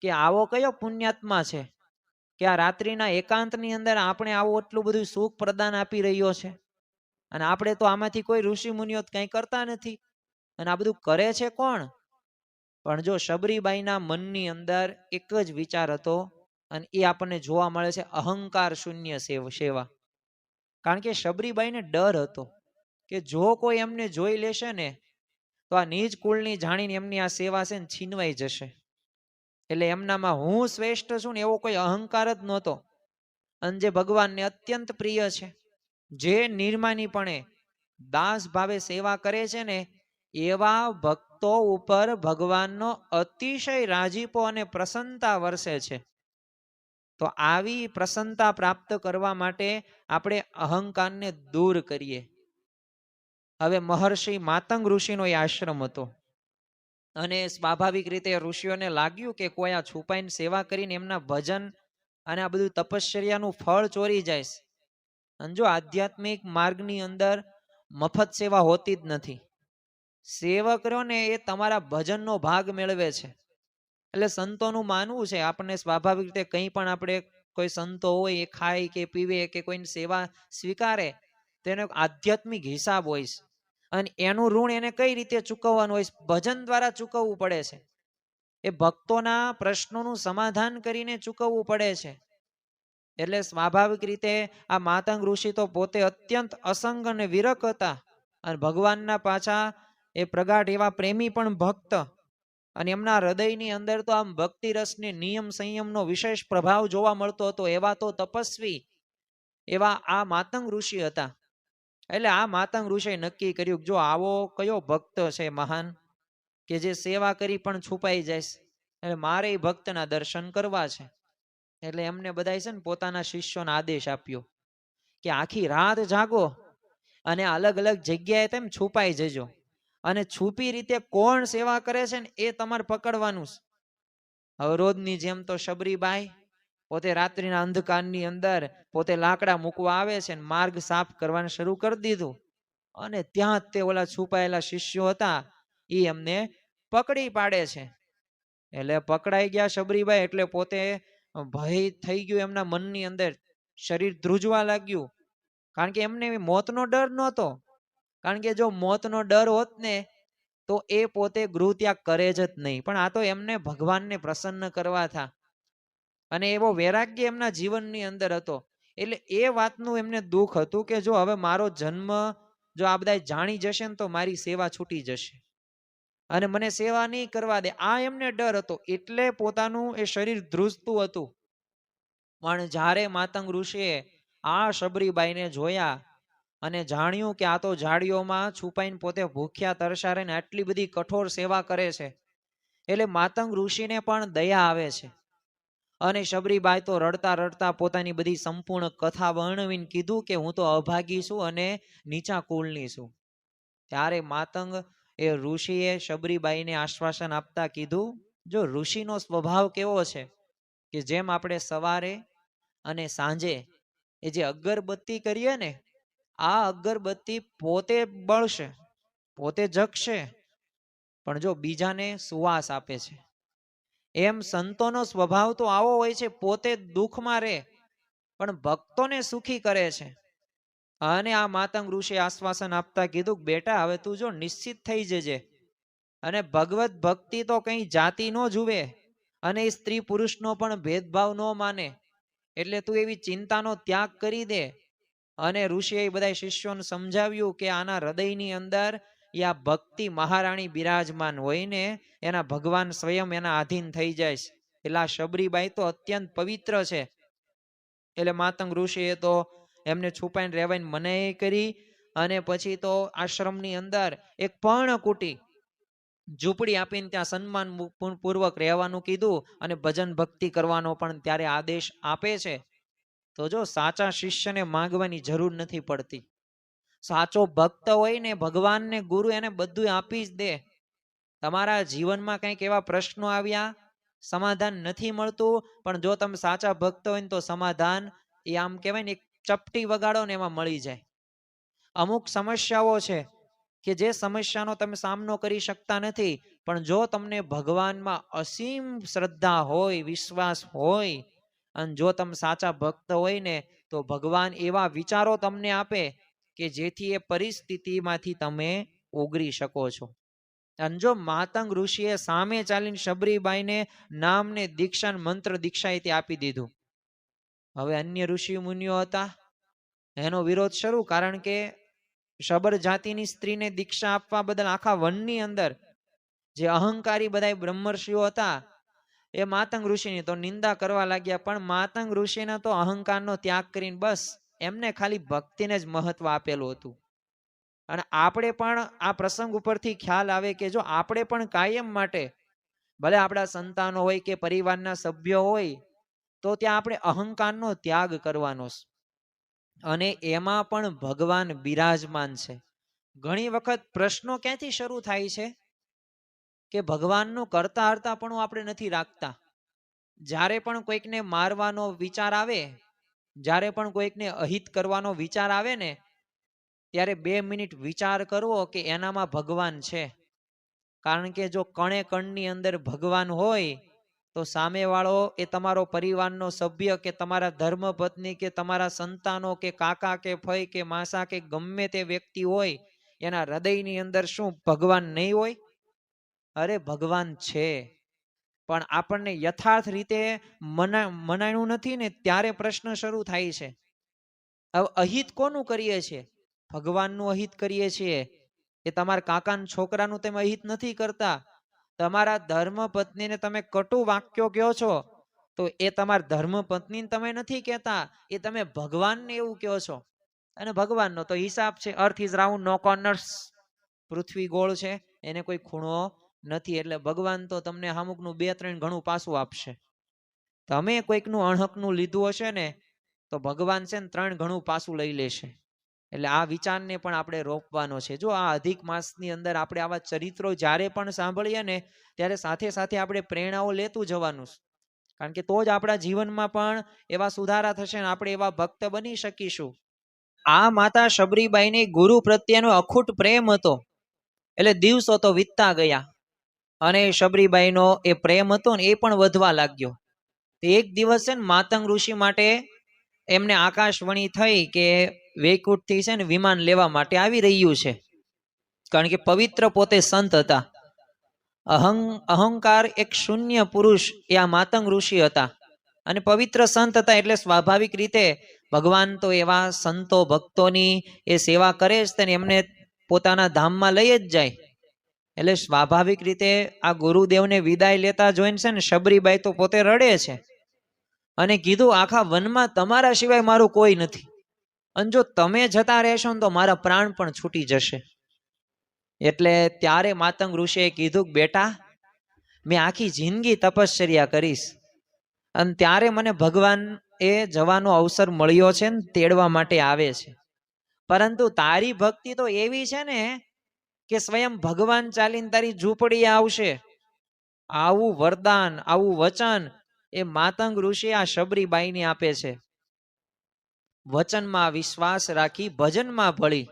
કે આવો કયો પુણ્યાત્મા છે કે આ રાત્રિના એકાંતની અંદર આપણે આવું એટલું બધું સુખ પ્રદાન આપી રહ્યો છે, અને આપણે તો આમાંથી કોઈ ઋષિ મુનિઓ કંઈ કરતા નથી, અને આ બધું કરે છે કોણ? પણ જો શબરીબાઈના મનની અંદર એક જ વિચાર હતો, અને એ આપણને જોવા મળે છે અહંકાર શૂન્ય સેવા. કારણ કે શબરીબાઈને ડર હતો કે જો કોઈ એમને જોઈ લેશે ને તો આ નીચ કુળની જાણીને એમની આ સેવા છે ને છીનવાઈ જશે. એટલે એમનામાં હું શ્રેષ્ઠ છું ને એવો કોઈ અહંકાર જ નહોતો. અને જે ભગવાનને અત્યંત પ્રિય છે, જે નિર્માનીપણે દાસ ભાવે સેવા કરે છે ને, એવા ભક્તો ઉપર ભગવાનનો અતિશય રાજીપો અને પ્રસન્નતા વરસે છે. તો આવી પ્રસન્નતા પ્રાપ્ત કરવા માટે આપણે અહંકારને દૂર કરીએ. હવે મહર્ષિ માતંગ ઋષિનો એ આશ્રમ હતો, અને સ્વાભાવિક રીતે ઋષિઓને લાગ્યું કે કોઈ આ છુપાઈને સેવા કરીને એમના ભજન અને આ બધું તપશ્ચર્યાનું ફળ ચોરી જાય. અને જો આધ્યાત્મિક માર્ગની અંદર મફત સેવા હોતી જ નથી. સેવક રહ્યો ને એ તમારા ભજનનો ભાગ મેળવે છે. એટલે સંતોનું માનવું છે, આપણને સ્વાભાવિક રીતે કંઈ પણ આપણે કોઈ સંતો હોય એ ખાય કે પીવે કે કોઈની સેવા સ્વીકારે તેનો આધ્યાત્મિક હિસાબ હોય છે, અને એનું ઋણ એને કઈ રીતે ચૂકવવાનું હોય, ભજન દ્વારા ચૂકવવું પડે છે. એ ભક્તોના પ્રશ્નોનું સમાધાન કરીને ચૂકવવું પડે છે. એટલે સ્વાભાવિક રીતે આ માતંગ ઋષિ તો પોતે અત્યંત અસંગ અને વિરક હતા, અને ભગવાનના પાછા એ પ્રગાઢ એવા પ્રેમી પણ ભક્ત, અને એમના હૃદયની અંદર તો આમ ભક્તિ રસને નિયમ સંયમનો વિશેષ પ્રભાવ જોવા મળતો હતો. એવા તો તપસ્વી એવા આ માતંગ ઋષિ હતા. એટલે આ માતંગ ઋષિએ નક્કી કર્યું જો આવો કયો ભક્ત છે મહાન કે જે સેવા કરી પણ છુપાઈ જાય, એટલે મારે એ ભક્તના દર્શન કરવા છે. એટલે એમને બધાય છે ને પોતાના શિષ્યોને આદેશ આપ્યો કે આખી રાત જાગો અને અલગ અલગ જગ્યાએ તેમ છુપાઈ જજો, અને છુપી રીતે કોણ સેવા કરે છે ને એ તમારે પકડવાનું છે. હવે રોજની જેમ તો શબરીબાઈ પોતે રાત્રિના અંધકારની અંદર પોતે લાકડા મૂકવા આવે છે, માર્ગ સાફ કરવાનું શરૂ કરી દીધું, અને ત્યાં તે ઓલા છુપાયેલા શિષ્યો હતા એ એમને પકડી પાડે છે. એટલે પકડાઈ ગયા શબરીબાઈ, એટલે પોતે ભય થઈ ગયું એમના મનની અંદર, શરીર ધ્રુજવા લાગ્યું. કારણ કે એમને મોતનો ડર નહોતો, કારણ કે જો મોતનો ડર હોત ને તો એ પોતે ગૃહ ત્યાગ કરે જ નહીં. પણ આ તો એમને ભગવાનને પ્રસન્ન કરવા હતા, અને એવો વૈરાગ્ય એમના જીવનની અંદર હતો. એટલે એ વાતનું એમને દુઃખ હતું કે જો હવે મારો જન્મ જો આ બધા જાણી જશે ને તો મારી સેવા છૂટી જશે અને મને સેવા નહીં કરવા દે, આ એમને ડર હતો. એટલે પોતાનું એ શરીર ધ્રુજતું હતું. પણ જ્યારે માતંગ ઋષિએ આ શબરીબાઈને જોયા અને જાણ્યું કે આ તો ઝાડીઓમાં છુપાઈને પોતે ભૂખ્યા તરસારે ને આટલી બધી કઠોર સેવા કરે છે, એટલે માતંગ ઋષિને પણ દયા આવે છે. અને શબરીબાઈ તો રડતા રડતા પોતાની બધી સંપૂર્ણ કથા વર્ણવીને કીધું કે હું તો અભાગી છું અને નીચા કુળની છું. ત્યારે માતંગ એ ઋષિએ શબરીબાઈને આશ્વાસન આપતા કીધું, જો ઋષિનો સ્વભાવ કેવો છે કે જેમ આપણે સવારે અને સાંજે એ જે અગરબત્તી કરીએ ને, આ અગરબત્તી પોતે બળશે, પોતે જગશે, પણ જો બીજાને સુવાસ આપે છે. એમ સંતોનો સ્વભાવ તો આવો હોય છે, પોતે દુઃખમાં રહે પણ ભક્તોને સુખી કરે છે. અને આ માતંગ ઋષિએ આશ્વાસન આપતા કીધું, બેટા હવે તું જો નિશ્ચિત થઈ જજે, અને ભગવત ભક્તિ તો કઈ જાતિ નો જુએ, અને એ સ્ત્રી પુરુષનો પણ ભેદભાવ ન માને, એટલે તું એવી ચિંતાનો ત્યાગ કરી દે. અને ઋષિએ બધા શિષ્યોને સમજાવ્યું કે આના હૃદયની અંદર આ ભક્તિ મહારાણી બિરાજમાન હોય ને, એના ભગવાન સ્વયં એના આધીન થઈ જાય છે. એટલે આ શબરીબાઈ તો અત્યંત પવિત્ર છે. એટલે માતંગ ઋષિએ તો એમને છુપાઈને રહેવાની મનાઈ કરી, અને પછી તો આશ્રમની અંદર એક પર્ણકુટી ઝૂંપડી આપીને ત્યાં સન્માન પૂર્વક રહેવાનું કીધું, અને ભજન ભક્તિ કરવાનો પણ ત્યારે આદેશ આપે છે. તો જો સાચા શિષ્યને માંગવાની જરૂર નથી પડતી. સાચો ભક્ત હોય ને, ભગવાનને ગુરુ એને બધું આપી જ દે. તમારા જીવનમાં કંઈક એવા પ્રશ્નો આવ્યા, સમાધાન નથી મળતું, પણ જો તમે સાચા ભક્ત હોય ને તો સમાધાન એ આમ કહેવાય ને, એક ચપટી વગાડો ને એમાં મળી જાય. અમુક સમસ્યાઓ છે કે જે સમસ્યાનો તમે સામનો કરી શકતા નથી, પણ જો તમને ભગવાનમાં અસીમ શ્રદ્ધા હોય, વિશ્વાસ હોય, અને જો તમે સાચા ભક્ત હોય ને, તો ભગવાન એવા વિચારો તમને આપે કે જેથી એ પરિસ્થિતિમાંથી તમે ઉગરી શકો છો. અને જો માતંગ ઋષિએ સામે ચાલીને શબરીબાઈને નામને દીક્ષા, મંત્ર દીક્ષા આપી દીધું. હવે અન્ય ઋષિ મુનિઓ હતા, એનો વિરોધ શરૂ, કારણ કે શબર જાતિની સ્ત્રીને દીક્ષા આપવા બદલ આખા વનની અંદર જે અહંકારી બધા બ્રહ્મર્ષિઓ હતા, એ માતંગ ઋષિની તો નિંદા કરવા લાગ્યા. પણ માતંગ ઋષિને તો અહંકારનો ત્યાગ કરીને બસ એમને ખાલી ભક્તિને જ મહત્વ આપેલું હતું. અને આપણે પણ આ પ્રસંગ ઉપરથી ખ્યાલ આવે કે જો આપણે પણ કાયમ માટે, ભલે આપણા સંતાનો હોય કે પરિવારના સભ્યો હોય, તો ત્યાં આપણે અહંકારનો ત્યાગ કરવાનો છે. અને એમાં પણ ભગવાન બિરાજમાન છે. ઘણી વખત પ્રશ્નો ક્યાંથી શરૂ થાય છે કે ભગવાનનું કરતા હરતા પણ આપણે નથી રાખતા. જ્યારે પણ કોઈકને મારવાનો વિચાર આવે, જ્યારે પણ કોઈકને અહિત કરવાનો વિચાર આવે ને, ત્યારે 2 મિનિટ વિચાર કરવો કે એનામાં ભગવાન છે. કારણ કે જો કણે કણની અંદર ભગવાન હોય, તો સામેવાળો એ તમારો પરિવારનો સભ્ય કે તમારા ધર્મપત્ની કે તમારા સંતાનો કે કાકા કે ફઈ કે માસા કે ગમે તે વ્યક્તિ હોય, એના હૃદયની અંદર શું ભગવાન નહીં હોય? અરે ભગવાન છે, પણ આપણને યથાર્થ રીતે મનાણું નથી ને, ત્યારે પ્રશ્ન શરૂ થાય છે. હવે અહિત કોનું કરીએ છીએ? ભગવાનનું અહિત કરીએ છીએ. એ તમારા કાકાના છોકરાનું તમે અહિત નથી કરતા. તમારા ધર્મપત્નીને તમે કટુ વાક્યો કહો છો, તો એ તમારા ધર્મપત્નીને તમે નથી કહેતા, એ તમે ભગવાનને એવું કહો છો. અને ભગવાનનો તો હિસાબ છે, earth is round, no corners. પૃથ્વી ગોળ છે, એને કોઈ ખૂણો નથી. એટલે ભગવાન તો તમને અમુકનું 2-3 ઘણું પાછું આપશે. તમે કોઈકનું અણહકનું લીધું હશે ને, તો ભગવાન છે ને 3 ઘણું પાછું લઈ લેશે. એટલે આ વિચારને પણ આપણે રોકવાનો છે. જો આ અધિક માસની અંદર આપણે આવા ચરિત્રો જ્યારે પણ સાંભળીએ ને, ત્યારે સાથે સાથે આપણે પ્રેરણાઓ લેતું જવાનું છે. કારણ કે તો જ આપણા જીવનમાં પણ એવા સુધારા થશે ને આપણે એવા ભક્ત બની શકીશું. આ માતા શબરીબાઈને ગુરુ પ્રત્યેનો અખૂટ પ્રેમ હતો, એટલે દિવસો તો વીતતા ગયા, અને શબરીબાઈનો એ પ્રેમ હતો ને એ પણ વધવા લાગ્યો. એક દિવસ છે ને માતંગ ઋષિ માટે એમને આકાશવાણી થઈ કે વૈકુંઠથી છે ને વિમાન લેવા માટે આવી રહ્યું છે. કારણ કે પવિત્ર પોતે સંત હતા. અહંકાર એક શૂન્ય પુરુષ એ આ માતંગ ઋષિ હતા, અને પવિત્ર સંત હતા. એટલે સ્વાભાવિક રીતે ભગવાન તો એવા સંતો ભક્તોની એ સેવા કરે જ, તેને એમને પોતાના ધામમાં લઈ જ જાય. એટલે સ્વાભાવિક રીતે આ ગુરુદેવને વિદાય લેતા જોઈને છે ને શબરીબાઈ તો પોતે રડે છે, અને કીધું આખા વનમાં તમારા સિવાય મારું કોઈ નથી, અને જો તમે જતા રહેશો ને તો મારા પ્રાણ પણ છૂટી જશે. એટલે ત્યારે માતંગ ઋષિએ કીધું, બેટા મેં આખી જિંદગી તપશ્ચર્યા કરીશ, અને ત્યારે મને ભગવાન એ જવાનો અવસર મળ્યો છે ને તેડવા માટે આવે છે. પરંતુ તારી ભક્તિ તો એવી છે ને કે સ્વયં ભગવાન ચાલીને તારી ઝૂંપડી આવશે. આવું વરદાન, આવું વચન એ માતંગ ઋષિ આ શબરીબાઈને આપે છે. વચનમાં વિશ્વાસ રાખી ભજનમાં ભળી.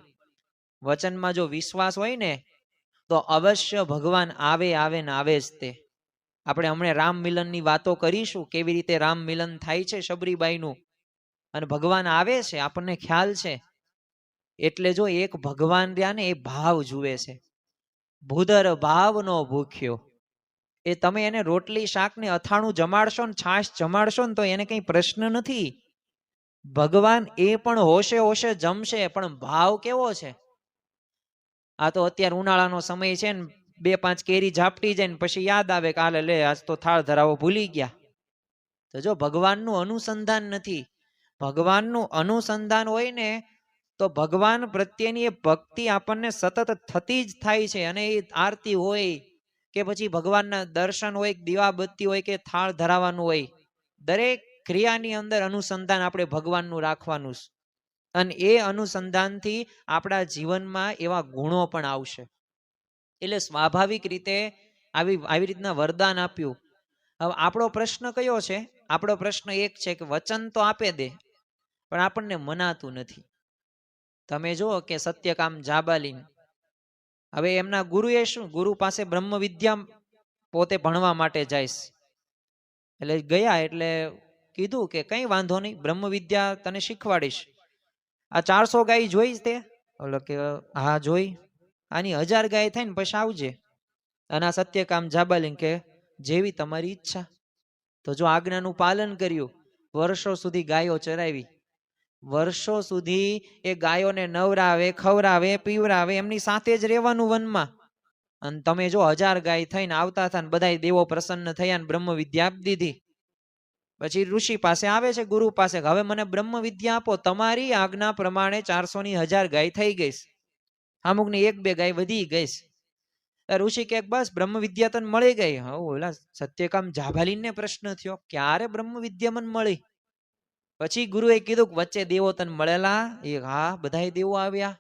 વચનમાં જો વિશ્વાસ હોય ને તો અવશ્ય ભગવાન આવે આવે ને આવે જ તે. આપણે હમણાં રામ મિલનની વાતો કરીશું, કેવી રીતે રામ મિલન થાય છે શબરીબાઈનું, અને ભગવાન આવે છે આપણને ખ્યાલ છે. એટલે જો એક ભગવાન રહ્યા ને એ ભાવ જુએ છે. ભૂદર ભાવનો ભૂખ્યો, એ તમે એને રોટલી શાક ને અથાણું જમાડશો ને છાશ જમાડશો ને તો એને કઈ પ્રશ્ન નથી. ભગવાન એ પણ હોશે હોશે જમશે, પણ ભાવ કેવો છે. આ તો અત્યારે ઉનાળાનો સમય છે ને, 2-5 કેરી ઝાપટી જાય ને પછી યાદ આવે કે હાલે લે આજ તો થાળ ધરાવો ભૂલી ગયા. તો જો ભગવાનનું અનુસંધાન નથી. ભગવાનનું અનુસંધાન હોય ને તો ભગવાન પ્રત્યેની એ ભક્તિ આપણને સતત થતી જ થાય છે. અને એ આરતી હોય કે પછી ભગવાનના દર્શન હોય, દીવાબત્તી હોય કે થાળ ધરાવવાનું હોય, દરેક ક્રિયાની અંદર અનુસંધાન આપણે ભગવાનનું રાખવાનું. અને એ અનુસંધાનથી આપણા જીવનમાં એવા ગુણો પણ આવશે. એટલે સ્વાભાવિક રીતે આવી રીતના વરદાન આપ્યું. હવે આપણો પ્રશ્ન કયો છે? આપણો પ્રશ્ન એક છે કે વચન તો આપે દે, પણ આપણને મનાતું નથી. તમે જુઓ કે સત્યકામ જાબાલીન, હવે એમના ગુરુએ શું, ગુરુ પાસે બ્રહ્મ વિદ્યા પોતે ભણવા માટે જઈશ એટલે ગયા, એટલે કીધું કે કઈ વાંધો નહીં, બ્રહ્મ વિદ્યા તને શીખવાડીશ. આ 400 ગાય જોઈ તે? ઓલો કે હા જોઈ. આની 1000 ગાય થાય ને પછી આવજે. અને આ સત્યકામ જાબાલીન કે જેવી તમારી ઈચ્છા. તો જો આજ્ઞાનું પાલન કર્યું, વર્ષો સુધી ગાયો ચરાવી, વર્ષો સુધી એ ગાયોને નવરાવે, ખવરાવે, પીવરાવે, એમની સાથે જ રહેવાનું વનમાં. અને તમે જો 1000 ગાય થઈને આવતા હતા ને બધા દેવો પ્રસન્ન થયા ને બ્રહ્મ વિદ્યા આપી દીધી. પછી ઋષિ પાસે આવે છે, ગુરુ પાસે, હવે મને બ્રહ્મ વિદ્યા આપો. તમારી આજ્ઞા પ્રમાણે 400 ની 1000 ગાય થઈ ગઈ, અમુકની 1-2 ગાય વધી ગઈ. ઋષિ કે બસ બ્રહ્મ વિદ્યા તને મળી ગઈ. હા, ઓલા સત્યકામ જાબાલીને પ્રશ્ન થયો, ક્યારે બ્રહ્મ વિદ્યા મને મળી? પછી ગુરુએ કીધું કે વચ્ચે દેવો તને મળેલા? એ હા, બધા દેવો આવ્યા,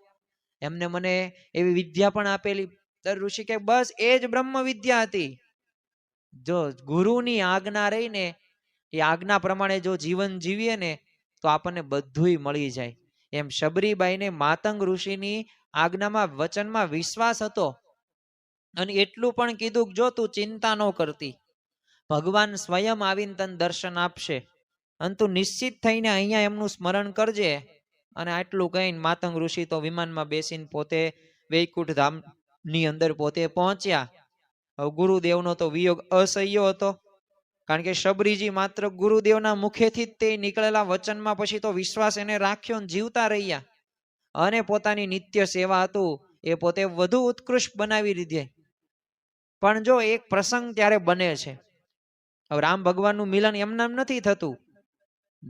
એમને મને એવી વિદ્યા પણ આપેલી. ઋષિ કે બસ એ જ બ્રહ્મ વિદ્યા હતી. જો ગુરુની આજ્ઞા રહીને એ આજ્ઞા પ્રમાણે જો જીવન જીવીએ ને તો આપણને બધુંય મળી જાય. એમ શબરીબાઈને માતંગ ઋષિની આજ્ઞામાં, વચનમાં વિશ્વાસ હતો. અને એટલું પણ કીધું કે જો તું ચિંતા ન કરતી, ભગવાન સ્વયં આવીને તને દર્શન આપશે, અને તું નિશ્ચિત થઈને અહીંયા એમનું સ્મરણ કરજે. અને આટલું કહીને માતંગ ઋષિ તો વિમાનમાં બેસીને પોતે વૈકુંઠ ધામની અંદર પોતે પહોંચ્યા. હવે ગુરુદેવનો તો વિયોગ અસહ્ય હતો, કારણ કે શબરીજી માત્ર ગુરુદેવના મુખેથી જ તે નીકળેલા વચનમાં પછી તો વિશ્વાસ એને રાખ્યો ને જીવતા રહ્યા. અને પોતાની નિત્ય સેવા હતું એ પોતે વધુ ઉત્કૃષ્ટ બનાવી દીધી. પણ જો એક પ્રસંગ ત્યારે બને છે. હવે રામ ભગવાનનું મિલન એમનામ નથી થતું.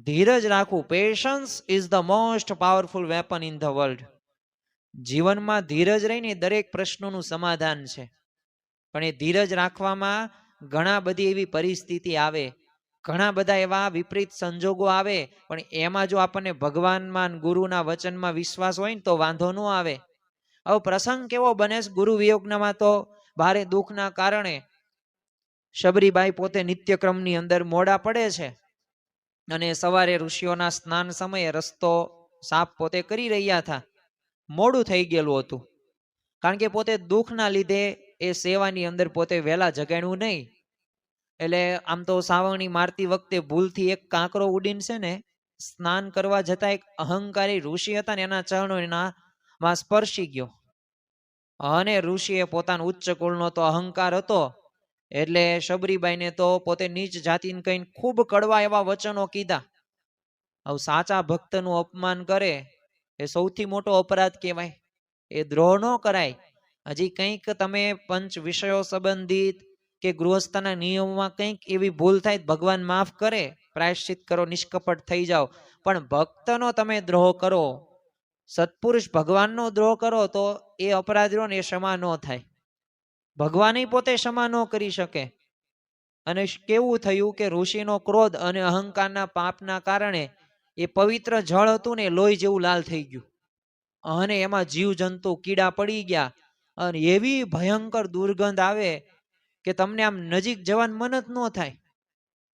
ધીરજ રાખવું, patience is the most powerful weapon in the world. જીવનમાં ધીરજ રહીને દરેક પ્રશ્નોનું સમાધાન છે. પણ એ ધીરજ રાખવામાં ઘણા બધી એવી પરિસ્થિતિ આવે, ઘણા બધા એવા વિપરીત સંજોગો આવે, પણ એમાં જો આપણને ભગવાનમાં, ગુરુના વચનમાં વિશ્વાસ હોય ને તો વાંધો ન આવે. હવે પ્રસંગ કેવો બને છે ગુરુ વિયોગનામાં, તો ભારે દુઃખના કારણે શબરીબાઈ પોતે નિત્યક્રમની અંદર મોડા પડે છે. અને સવારે ઋષિઓના સ્નાન સમયે રસ્તો સાફ પોતે કરી રહ્યા હતા, મોડું થઈ ગયેલું હતું. કારણ કે પોતે દુઃખના લીધે એ સેવાની અંદર પોતે વહેલા જગાડ્યું નહીં. એટલે આમ તો સાવરણી મારતી વખતે ભૂલથી એક કાંકરો ઉડીને છે ને સ્નાન કરવા જતા એક અહંકારી ઋષિ હતા ને એના ચરણોમાં સ્પર્શી ગયો. અને ઋષિએ પોતાનો ઉચ્ચ કુળનો તો અહંકાર હતો, એટલે શબરીબાઈને તો પોતે નીચ જાતિને કહીને ખૂબ કડવા એવા વચનો કીધા. હવે સાચા ભક્તનું અપમાન કરે એ સૌથી મોટો અપરાધ કહેવાય, એ દ્રોહ ન કરાય. હજી કંઈક તમે પંચ વિષયો સંબંધિત કે ગૃહસ્થના નિયમોમાં કંઈક એવી ભૂલ થાય ભગવાન માફ કરે, પ્રાયશ્ચિત કરો, નિષ્કપટ થઈ જાઓ. પણ ભક્તનો તમે દ્રોહ કરો, સત્પુરુષ ભગવાનનો દ્રોહ કરો તો એ અપરાધીઓ ને એ ક્ષમા ન થાય. ભગવાન પોતે ક્ષમા ન કરી શકે. અને કેવું થયું કે ઋષિનો ક્રોધ અને અહંકારના પાપના કારણે એ પવિત્ર જળ હતું ને લોહી જેવું લાલ થઈ ગયું, અને એમાં જીવ જંતુ કીડા પડી ગયા. અને એવી ભયંકર દુર્ગંધ આવે કે તમને આમ નજીક જવાનું મન જ ન થાય.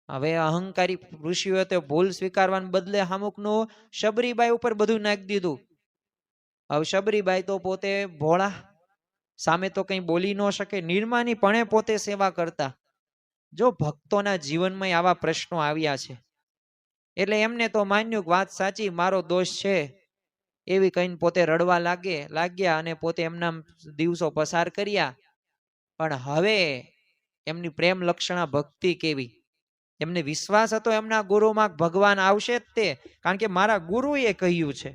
હવે અહંકારી ઋષિઓએ તો ભૂલ સ્વીકારવાને બદલે અમુકનું શબરીબાઈ ઉપર બધું નાખી દીધું. હવે શબરીબાઈ તો પોતે ભોળા, સામે તો કંઈ બોલી ન શકે, નિર્માનીપણે પોતે સેવા કરતા. જો ભક્તોના જીવનમાં આવા પ્રશ્નો આવ્યા છે એટલે એમને તો માન્યું કે વાત સાચી, મારો દોષ છે એવી કહીને પોતે રડવા લાગ્યા અને પોતે એમના દિવસો પસાર કર્યા. પણ હવે એમની પ્રેમ લક્ષણા ભક્તિ કેવી, એમને વિશ્વાસ હતો એમના ગુરુમાં ભગવાન આવશે જ તે, કારણ કે મારા ગુરુએ કહ્યું છે.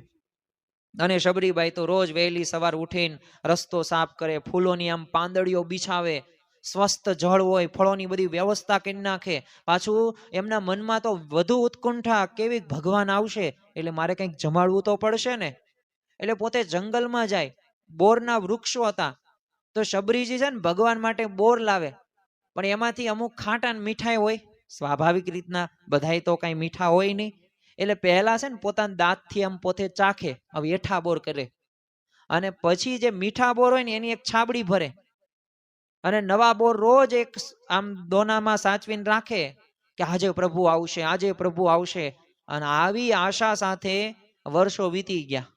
અને શબરીબાઈ તો રોજ વહેલી સવાર ઉઠીને રસ્તો સાફ કરે, ફૂલોની આમ પાંદડીઓ બિછાવે, સ્વસ્થ જળ હોય, ફળોની બધી વ્યવસ્થા કરી નાખે. પાછું એમના મનમાં તો વધુ ઉત્કંઠા કેવી, ભગવાન આવશે એટલે મારે કંઈક જમાડવું તો પડશે ને. એટલે પોતે જંગલમાં જાય, બોરના વૃક્ષો હતા તો શબરીજી છે ને ભગવાન માટે બોર લાવે, પણ એમાંથી અમુક ખાટા ને મીઠાઈ હોય, સ્વાભાવિક રીતના બધાય તો કઈ મીઠા હોય નહીં. એટલે પહેલા છે ને પોતાના દાંતથી આમ પોતે ચાખે, હવે એઠા બોર કરે, અને પછી જે મીઠા બોર હોય ને એની એક છાબડી ભરે, અને નવા બોર રોજ એક આમ દોનામાં સાચવીને રાખે કે આજે પ્રભુ આવશે, આજે પ્રભુ આવશે. અને આવી આશા સાથે વર્ષો વીતી ગયા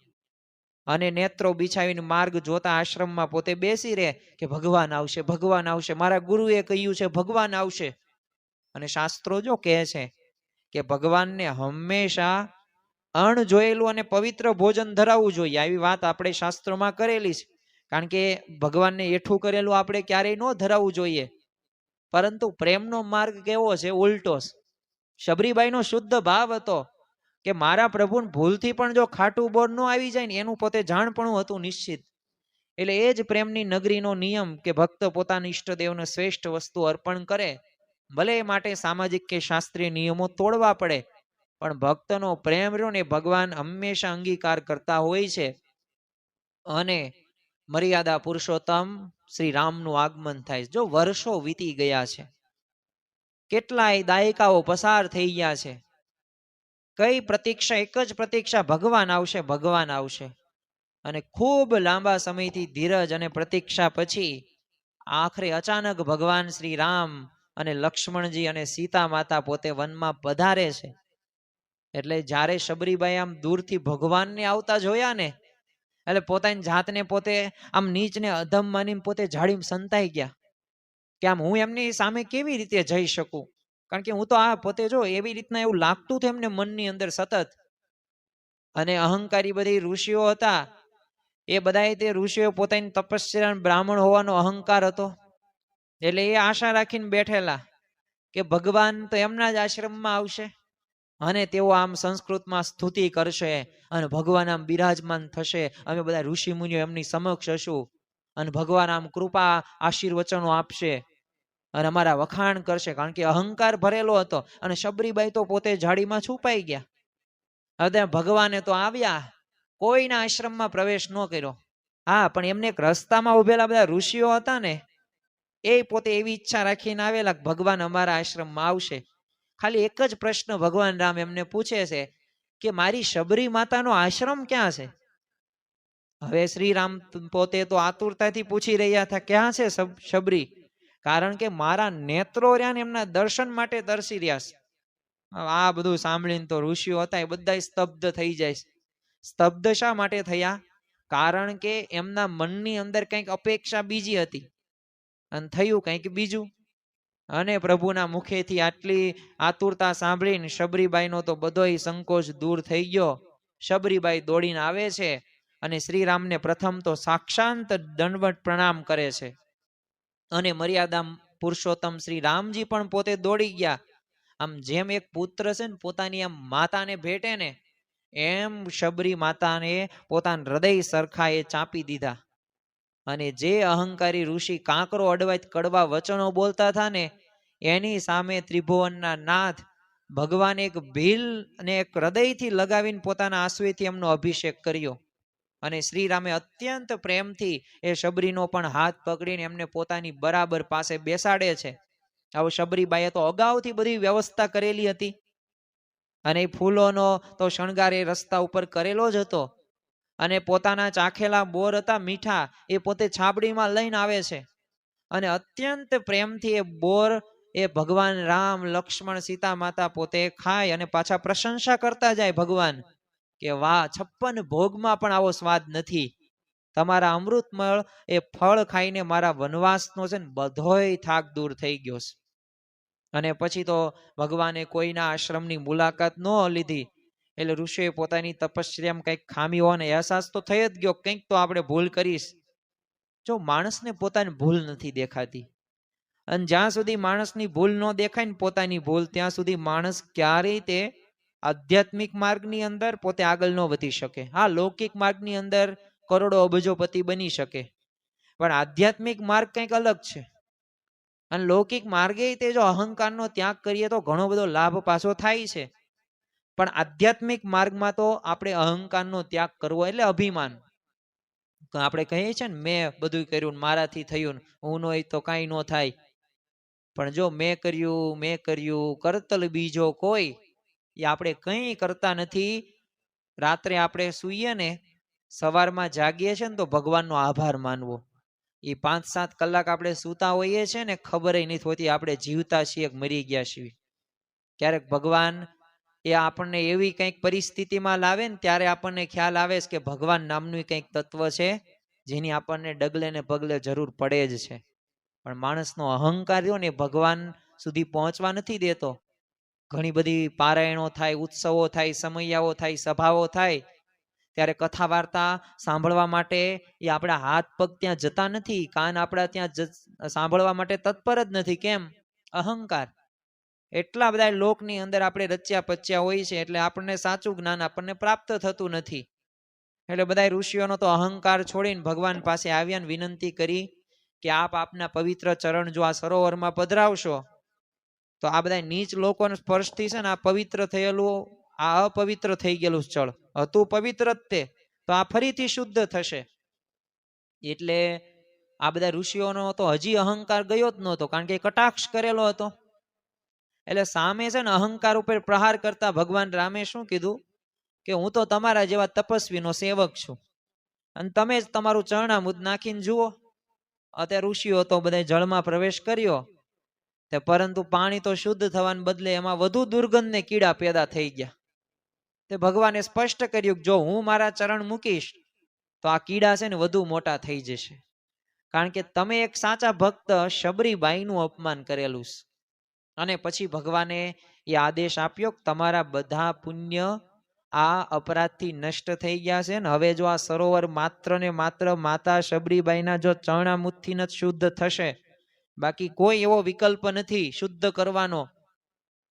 અને નેત્રો બિછાવીને માર્ગ જોતા આશ્રમમાં પોતે બેસી રહે કે ભગવાન આવશે, ભગવાન આવશે, મારા ગુરુએ કહ્યું છે ભગવાન આવશે. અને શાસ્ત્રો જો કહે છે કે ભગવાનને હંમેશા અણજોયેલું અને પવિત્ર ભોજન ધરાવવું જોઈએ, આવી વાત આપણે શાસ્ત્રોમાં કરેલી છે. કારણ કે ભગવાનને એઠું કરેલું આપણે ક્યારેય ન ધરાવવું જોઈએ. પરંતુ પ્રેમનો માર્ગ કેવો છે, ઉલટો. શબરીબાઈનો શુદ્ધ ભાવ હતો કે મારા પ્રભુને ભૂલથી પણ જો ખાટું બોર ન આવી જાય ને એનું પોતે જાણપણું હતું નિશ્ચિત. એટલે એ જ પ્રેમની નગરીનો નિયમ કે ભક્ત પોતાના ઈષ્ટદેવને શ્રેષ્ઠ વસ્તુ અર્પણ કરે, ભલે એ માટે સામાજિક કે શાસ્ત્રીય નિયમો તોડવા પડે, પણ ભક્તનો પ્રેમ રહ્યો ને ભગવાન હંમેશા અંગીકાર કરતા હોય છે. અને મર્યાદા પુરુષોત્તમ શ્રી રામનું આગમન થાય. જો વર્ષો વીતી ગયા છે, કેટલાય દાયકાઓ પસાર થઈ ગયા છે, કઈ પ્રતીક્ષા, એક જ પ્રતીક્ષા, ભગવાન આવશે, ભગવાન આવશે. અને ખૂબ લાંબા સમયથી ધીરજ અને પ્રતીક્ષા પછી આખરે અચાનક ભગવાન શ્રી રામ અને લક્ષ્મણજી અને સીતા માતા પોતે વનમાં પધારે છે. એટલે જ્યારે શબરીબાઈ આમ દૂરથી ભગવાનને આવતા જોયા ને એટલે પોતાની જાતને પોતે આમ નીચને અધમ માનીને પોતે જાડીમાં સંતાઈ ગયા કે આમ હું એમની સામે કેવી રીતે જઈ શકું. કારણ કે હું તો આ પોતે જો એવી રીતના એવું લાગતું હતું એમને મનની અંદર સતત. અને અહંકારી બધી ઋષિઓ હતા, એ બધા તે ઋષિઓ પોતાની તપસ્યા બ્રાહ્મણ હોવાનો અહંકાર હતો. એટલે એ આશા રાખીને બેઠેલા કે ભગવાન તો એમના જ આશ્રમમાં આવશે અને તેઓ આમ સંસ્કૃતમાં સ્તુતિ કરશે અને ભગવાન આમ બિરાજમાન થશે, અમે બધા ઋષિ મુનિઓ એમની સમક્ષ હશું અને ભગવાન આમ કૃપા આશીર્વચનો આપશે અને અમારા વખાણ કરશે. કારણ કે અહંકાર ભરેલો હતો. અને શબરીબાઈ તો પોતે જાડીમાં છુપાઈ ગયા. હવે ભગવાને તો આવ્યા, કોઈના આશ્રમમાં પ્રવેશ ન કર્યો. હા, પણ એમને એક રસ્તામાં ઉભેલા બધા ઋષિઓ હતા ને, એ પોતે એવી ઈચ્છા રાખીને આવેલા ભગવાન અમારા આશ્રમમાં આવશે. ખાલી એક જ પ્રશ્ન ભગવાન રામ એમને પૂછે છે કે મારી શબરી માતાનો આશ્રમ ક્યાં છે? હવે શ્રી રામ પોતે તો આતુરતાથી પૂછી રહ્યા હતા ક્યાં છે શબરી, કારણ કે મારા નેત્રો રહ્યા ને એમના દર્શન માટે તરસી રહ્યા છે. આ બધું સાંભળીને તો ઋષિઓ હતા એ બધા સ્તબ્ધ થઈ જાય. સ્તબ્ધ શા માટે થયા? કારણ કે એમના મનની અંદર કંઈક અપેક્ષા બીજી હતી અને થયું કંઈક બીજું. અને પ્રભુના મુખેથી આટલી આતુરતા સાંભળીને શબરીબાઈનો તો બધોય સંકોચ દૂર થઈ ગયો. શબરીબાઈ દોડીને આવે છે અને શ્રીરામને પ્રથમ તો સાક્ષાંત દંડવત પ્રણામ કરે છે. અને મર્યાદા પુરુષોત્તમ શ્રી રામજી પણ પોતે દોડી ગયા. આમ જેમ એક પુત્ર છે ને પોતાની આમ માતાને ભેટે ને, એમ શબરી માતાને પોતાના હૃદય સરખા એ ચાપી દીધા. અને જે અહંકારી ઋષિ કાંકરો અડવાય કડવા વચનો બોલતા હતા ને, એની સામે ત્રિભુવનના નાથ ભગવાન એક ભીલ અને એક હૃદયથી લગાવીને પોતાના આંસુએથી એમનો અભિષેક કર્યો. અને શ્રીરામે અત્યંત પ્રેમથી એ શબરીનો પણ હાથ પકડીને એમને પોતાની બરાબર પાસે બેસાડે છે. આવો શબરીબાઈએ તો અગાઉથી બધી વ્યવસ્થા કરેલી હતી અને ફૂલોનો તો શણગાર એ રસ્તા ઉપર કરેલો જ હતો. અને પોતાના ચાખેલા બોર હતા મીઠા, એ પોતે છાબડીમાં લઈને આવે છે અને અત્યંત પ્રેમથી એ બોર એ ભગવાન રામ, લક્ષ્મણ, સીતા માતા પોતે ખાય અને પાછા પ્રશંસા કરતા જાય ભગવાન કે વાહ, 56 ભોગમાં પણ આવો સ્વાદ નથી. તમારા અમૃતમળ એ ફળ ખાઈને મારા વનવાસનો છે ને બધોય થાક દૂર થઈ ગયો છે. અને પછી તો ભગવાને કોઈના આશ્રમની મુલાકાત ન લીધી એટલે ઋષિએ પોતાની તપસ્યામાં કંઈક ખામી હોવાનો અહેસાસ તો થઈ જ ગયો, કંઈક તો આપણે ભૂલ કરીશ. જો માણસને પોતાની ભૂલ નથી દેખાતી, અને જ્યાં સુધી માણસની ભૂલ ન દેખાય ને પોતાની ભૂલ, ત્યાં સુધી માણસ ક્યારેય તે આધ્યાત્મિક માર્ગની અંદર પોતે આગળ ન વધી શકે. હા, લૌકિક માર્ગની અંદર કરોડો અબજોપતિ બની શકે, પણ આધ્યાત્મિક માર્ગ કંઈક અલગ છે. અને લૌકિક માર્ગે તે જો અહંકારનો ત્યાગ કરીએ તો ઘણો બધો લાભ પાછો થાય છે, પણ આધ્યાત્મિક માર્ગમાં તો આપણે અહંકારનો ત્યાગ કરવો એટલે અભિમાન. તો આપણે કહીએ છીએ ને, મેં બધું કર્યું, મારાથી થયું, હું નો તો કાંઈ ન થાય. પણ જો મેં કર્યું કરતલ બીજો કોઈ, એ આપણે કંઈ કરતા નથી. રાત્રે આપણે સૂઈએ ને, સવારમાં જાગીએ છીએ ને તો ભગવાનનો આભાર માનવો. એ 5-7 કલાક આપણે સૂતા હોઈએ છીએ ને, ખબર નથી હોતી આપણે જીવતા છીએ કે મરી ગયા છીએ. ક્યારેક ભગવાન એ આપણને એવી કંઈક પરિસ્થિતિમાં લાવે ને ત્યારે આપણને ખ્યાલ આવે છે કે ભગવાન નામનું કંઈક તત્વ છે જેની આપણને ડગલે ને પગલે જરૂર પડે જ છે. પણ માણસનો અહંકાર રહ્યો ને ભગવાન સુધી પહોંચવા નથી દેતો. ઘણી બધી પારાયણો થાય, ઉત્સવો થાય, સમૈયાઓ થાય, સભાઓ થાય, ત્યારે કથા વાર્તા સાંભળવા માટે એ આપણા હાથ પગ ત્યાં જતા નથી, કાન આપણા ત્યાં સાંભળવા માટે તત્પર જ નથી. કેમ? અહંકાર. એટલા બધા લોકની અંદર આપણે રચ્યા પચ્યા હોય છે એટલે આપણને સાચું જ્ઞાન આપણને પ્રાપ્ત થતું નથી. એટલે બધા ઋષિઓનો તો અહંકાર છોડીને ભગવાન પાસે આવ્યા ને વિનંતી કરી કે આપ આપના પવિત્ર ચરણ જો આ સરોવરમાં પધરાવશો તો આ બધા નીચ લોકોના સ્પર્શથી છે ને આ પવિત્ર થયેલું આ અપવિત્ર થઈ ગયેલું જળ હતું પવિત્ર જ તે, તો આ ફરીથી શુદ્ધ થશે. એટલે આ બધા ઋષિઓનો તો હજી અહંકાર ગયો જ નહોતો, કારણ કે કટાક્ષ કરેલો હતો. એટલે સામે છે ને અહંકાર ઉપર પ્રહાર કરતા ભગવાન રામે શું કીધું કે હું તો તમારા જેવા તપસ્વીનો સેવક છું, અને તમે જ તમારું ચરણામૃત નાખીને જુઓ. અત્યારે ઋષિઓ તો બધા જળમાં પ્રવેશ કર્યો, પરંતુ પાણી તો શુદ્ધ થવાને બદલે એમાં વધુ દુર્ગંધ ને કીડા પેદા થઈ ગયા. તે ભગવાને સ્પષ્ટ કર્યું કે જો હું મારા ચરણ મૂકીશ તો આ કીડા છે ને વધુ મોટા થઈ જશે, કારણ કે તમે એક સાચા ભક્ત શબરીબાઈનું અપમાન કરેલું છે. અને પછી ભગવાને એ આદેશ આપ્યો કે તમારા બધા પુણ્ય આ અપરાધથી નષ્ટ થઈ ગયા છે ને હવે જો આ સરોવર માત્ર ને માત્ર માતા શબરીબાઈના જો ચરણામૃતથી જ શુદ્ધ થશે, બાકી કોઈ એવો વિકલ્પ નથી શુદ્ધ કરવાનો.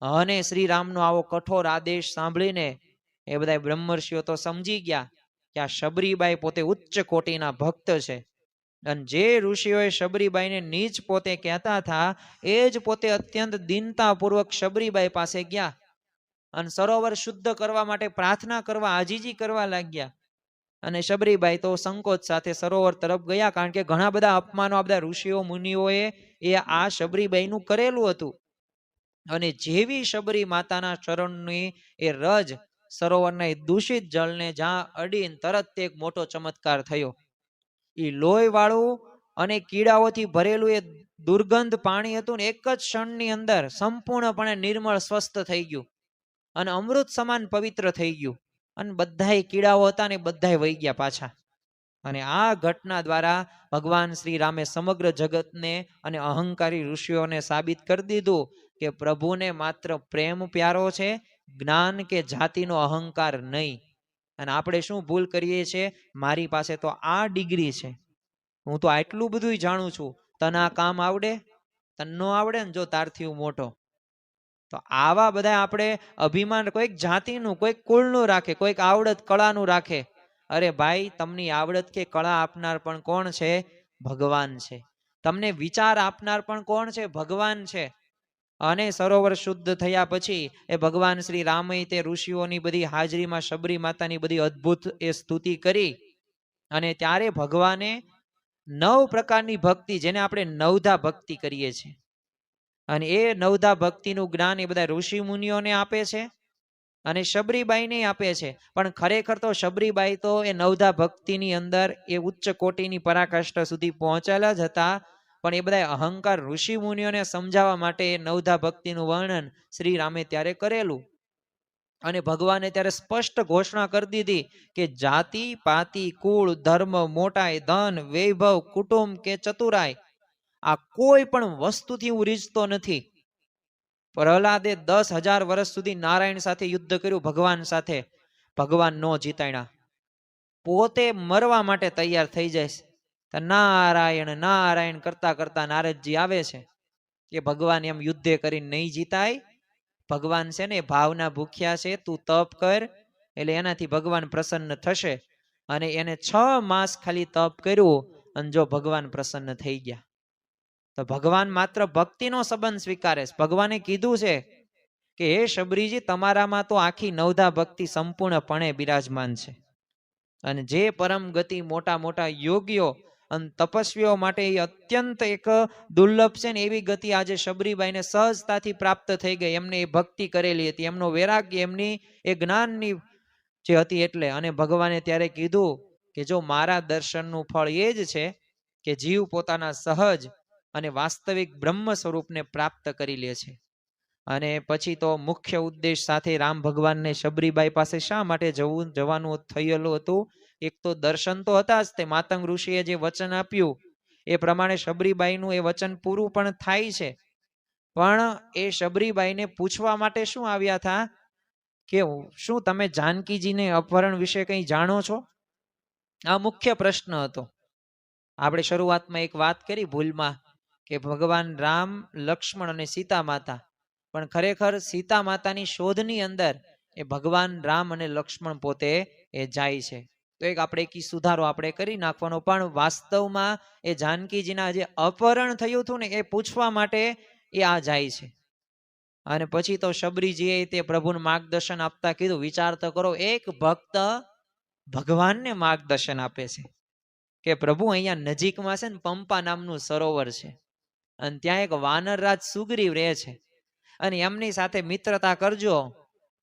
અને શ્રી રામનો આવો કઠોર આદેશ સાંભળીને એ બધા બ્રહ્મર્ષિઓ તો સમજી ગયા કે આ શબરીબાઈ પોતે ઉચ્ચ કોટીના ભક્ત છે. અને જે ઋષિઓએ શબરીબાઈને નીચ પોતે કહેતા હતા એ જ પોતે અત્યંત દીનતાપૂર્વક શબરીબાઈ પાસે ગયા અને સરોવર શુદ્ધ કરવા માટે પ્રાર્થના કરવા, આજીજી કરવા લાગ્યા. અને શબરીબાઈ તો સંકોચ સાથે સરોવર તરફ ગયા, કારણ કે ઘણા બધા અપમાનો આ બધા ઋષિઓ મુનિઓએ એ આ શબરીબાઈનું કરેલું હતું. અને જેવી શબરી માતાના ચરણની એ રજ સરોવરના દૂષિત જળને જ્યાં અડીને તરત એક મોટો ચમત્કાર થયો. એ લોહી વાળું અને કીડાઓથી ભરેલું એ દુર્ગંધ પાણી હતું ને એક જ ક્ષણની અંદર સંપૂર્ણપણે નિર્મળ સ્વસ્થ થઈ ગયું અને અમૃત સમાન પવિત્ર થઈ ગયું. અને બધાય કીડાઓ હતા ને બધાય વહી ગયા પાછા. અને આ ઘટના દ્વારા ભગવાન શ્રી રામે સમગ્ર જગતને અને અહંકારી ઋષિઓને સાબિત કરી દીધું કે પ્રભુને માત્ર પ્રેમ પ્યારો છે, જ્ઞાન કે જાતિનો અહંકાર નહીં. અને આપણે શું ભૂલ કરીએ છીએ, મારી પાસે તો આ ડિગ્રી છે, હું તો આટલું બધું જાણું છું, તને આ કામ આવડે, તને ન આવડે ને જો તારથી હું મોટો. તો આવા બધા આપણે અભિમાન કોઈક જાતિનું, કોઈક કુળનું રાખે, કોઈક આવડત કળાનું રાખે. અરે ભાઈ, તમને આવડત કે કળા આપનાર પણ કોણ છે? ભગવાન છે. તમને વિચાર આપનાર પણ કોણ છે? ભગવાન છે. અને સરોવર શુદ્ધ થયા પછી એ ભગવાન શ્રી રામે તે ઋષિઓની બધી હાજરીમાં શબરી માતાની બધી અદ્ભુત એ સ્તુતિ કરી. અને ત્યારે ભગવાને 9 પ્રકારની ભક્તિ, જેને આપણે નવધા ભક્તિ કરીએ છીએ, અને એ નવધા ભક્તિનું જ્ઞાન એ બધા ઋષિ મુનિઓને આપે છે અને શબરીબાઈને આપે છે. પણ ખરેખર તો શબરીબાઈ તો એ નવધા ભક્તિની અંદર એ ઉચ્ચ કોટીની પરાકાષ્ઠા સુધી પહોંચેલા જ હતા, પણ એ બધા અહંકાર ઋષિ મુનિઓને સમજાવવા માટે એ નવધા ભક્તિનું વર્ણન શ્રી રામે ત્યારે કરેલું. અને ભગવાને ત્યારે સ્પષ્ટ ઘોષણા કરી દીધી કે જાતિ પાતિ કુળ ધર્મ મોટાઈ ધન વૈભવ કુટુંબ કે ચતુરાઈ આ કોઈ પણ વસ્તુથી હું રીઝતો નથી. પ્રહલાદે 10,000 વર્ષ સુધી નારાયણ સાથે યુદ્ધ કર્યું, ભગવાન સાથે. ભગવાન નો જીતાડ્યા. પોતે મરવા માટે તૈયાર થઈ જાય. નારાયણ નારાયણ કરતા કરતા નારદજી આવે છે કે ભગવાન એમ યુદ્ધે કરીને નહીં જીતાય. ભગવાન છે ને ભાવના ભૂખ્યા છે, તું તપ કર એટલે એનાથી ભગવાન પ્રસન્ન થશે. અને એને 6 માસ ખાલી તપ કર્યું અને જો ભગવાન પ્રસન્ન થઈ ગયા. તો ભગવાન માત્ર ભક્તિનો સંબંધ સ્વીકારે છે. ભગવાને કીધું છે કે હે શબરીજી, તમારામાં તો આખી નવધા ભક્તિ સંપૂર્ણપણે બિરાજમાન છે. અને જે પરમ ગતિ મોટા મોટા યોગીઓ અને તપસ્વીઓ માટે એ અત્યંત એક દુર્લભ છે ને એવી ગતિ આજે શબરીબાઈને સહજતાથી પ્રાપ્ત થઈ ગઈ. એમને એ ભક્તિ કરેલી હતી, એમનો વૈરાગ્ય, એમની એ જ્ઞાનની જે હતી એટલે. અને ભગવાને ત્યારે કીધું કે જો મારા દર્શનનું ફળ એ જ છે કે જીવ પોતાના સહજ અને વાસ્તવિક બ્રહ્મ સ્વરૂપને પ્રાપ્ત કરી લે છે. અને પછી તો મુખ્ય ઉદ્દેશ સાથે રામ ભગવાનને શબરીબાઈ પાસે શા માટે જવાનું થયેલું હતું? એક તો દર્શન તો હતા જ, તે માતંગ ઋષિએ જે વચન આપ્યું એ પ્રમાણે શબરીબાઈનું એ વચન પૂરું પણ થાય છે. પણ એ શબરીબાઈને પૂછવા માટે શું આવ્યા હતા કે શું તમે જાનકીજીને અપહરણ વિશે કંઈ જાણો છો? આ મુખ્ય પ્રશ્ન હતો. આપણે શરૂઆતમાં એક વાત કરી ભૂલમાં કે ભગવાન રામ, લક્ષ્મણ અને સીતા માતા, પણ ખરેખર સીતા માતાની શોધની અંદર એ ભગવાન રામ અને લક્ષ્મણ પોતે એ જાય છે. તો એક આપણે કી સુધારો આપણે કરી નાખવાનો. પણ વાસ્તવમાં એ જાનકીજીના જે અપહરણ થયું હતું ને એ પૂછવા માટે એ આ જાય છે. અને પછી તો શબરીજીએ તે પ્રભુને માર્ગદર્શન આપતા કીધું, વિચાર તો કરો, એક ભક્ત ભગવાનને માર્ગદર્શન આપે છે કે પ્રભુ અહીંયા નજીકમાં છે ને પંપા નામનું સરોવર છે અને ત્યાં એક વાનરરાજ સુગ્રીવ રહે છે અને એમની સાથે મિત્રતા કરજો,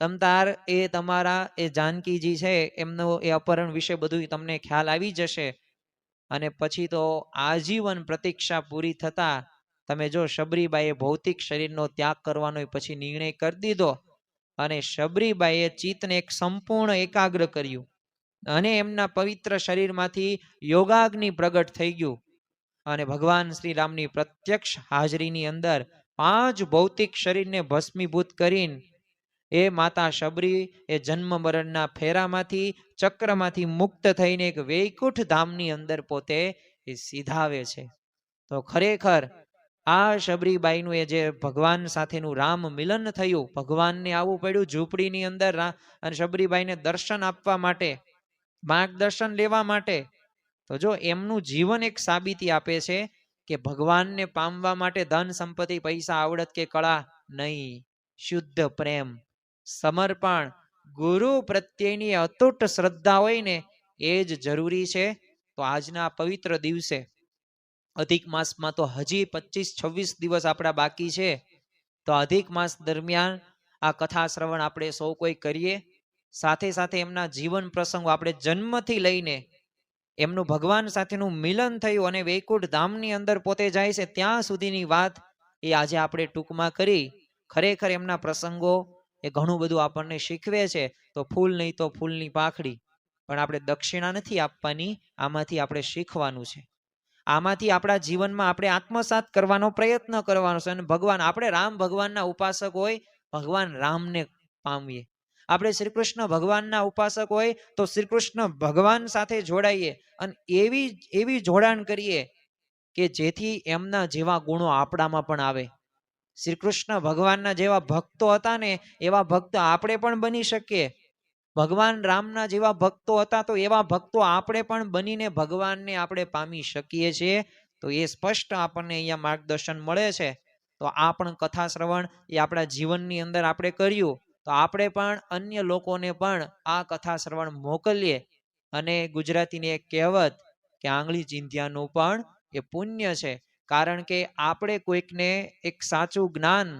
તમતાર એ તમારા એ જાનકીજી છે એમનો એ અપહરણ વિશે બધું તમને ખ્યાલ આવી જશે. અને પછી તો આજીવન પ્રતીક્ષા પૂરી થતા તમે જો શબરીબાઈએ ભૌતિક શરીરનો ત્યાગ કરવાનો પછી નિર્ણય કરી દીધો અને શબરીબાઈએ ચિત્તને એક સંપૂર્ણ એકાગ્ર કર્યું અને એમના પવિત્ર શરીરમાંથી યોગાગ્નિ પ્રગટ થઈ ગયું. અને ભગવાન શ્રી રામની પ્રત્યક્ષ હાજરીની અંદર 5 ભૌતિક શરીરને ભસ્મીભૂત કરીને એ માતા શબરી એ જન્મ મરણના ફેરામાંથી, ચક્રમાંથી મુક્ત થઈને એક વૈકુંઠ ધામની અંદર પોતે એ સીધાવે છે. તો ખરેખર આ શબરીબાઈનું એ જે ભગવાન સાથેનું રામ મિલન થયું, ભગવાનને આવવું પડ્યું ઝૂંપડીની અંદર અને શબરીબાઈને દર્શન આપવા માટે, માર્ગદર્શન લેવા માટે. તો જો એમનું જીવન એક સાબિતી આપે છે કે ભગવાનને પામવા માટે ધન સંપત્તિ પૈસા આવડત કે કળા નહીં, શુદ્ધ પ્રેમ, સમર્પણ, ગુરુ પ્રત્યેની અતૂટ શ્રદ્ધા હોય ને એ જ જરૂરી છે. તો આજના પવિત્ર દિવસે અધિક માસમાં તો હજી 25-26 દિવસ આપણા બાકી છે. તો અધિક માસ દરમિયાન આ કથા શ્રવણ આપણે સૌ કોઈ કરીએ. સાથે સાથે એમના જીવન પ્રસંગો આપણે જન્મથી લઈને એમનું ભગવાન સાથેનું મિલન થયું અને વૈકુંઠ ધામની અંદર પોતે જાય છે ત્યાં સુધીની વાત એ આજે આપણે ટૂંકમાં કરી. ખરેખર એમના પ્રસંગો એ ઘણું બધું આપણને શીખવે છે. તો ફૂલ નહીં તો ફૂલની પાંખડી, પણ આપણે દક્ષિણા નથી આપવાની, આમાંથી આપણે શીખવાનું છે. આમાંથી આપણા જીવનમાં આપણે આત્મસાત કરવાનો પ્રયત્ન કરવાનો છે. અને ભગવાન, આપણે રામ ભગવાનના ઉપાસક હોય, ભગવાન રામને પામીએ. આપણે શ્રી કૃષ્ણ ભગવાનના ઉપાસક હોય તો શ્રી કૃષ્ણ ભગવાન સાથે જોડાઈએ અને એવી જોડાણ કરીએ કે જેથી એમના જેવા ગુણો આપણામાં પણ આવે. શ્રી કૃષ્ણ ભગવાનના જેવા ભક્તો હતા ને એવા ભક્ત આપણે પણ બની શકીએ. ભગવાન રામના જેવા ભક્તો હતા તો એવા ભક્તો આપણે પણ બનીને ભગવાનને આપણે પામી શકીએ છીએ. તો એ સ્પષ્ટ આપણને અહીંયા માર્ગદર્શન મળે છે. તો આ પણ કથા શ્રવણ એ આપણા જીવનની અંદર આપણે કર્યું તો આપણે પણ અન્ય લોકોને પણ આ કથા શ્રવણ મોકલીએ. અને ગુજરાતીની એક કહેવત કે આંગળી ચીંધ્યાનું પણ એ પુણ્ય છે. કારણ કે આપણે કોઈકને એક સાચું જ્ઞાન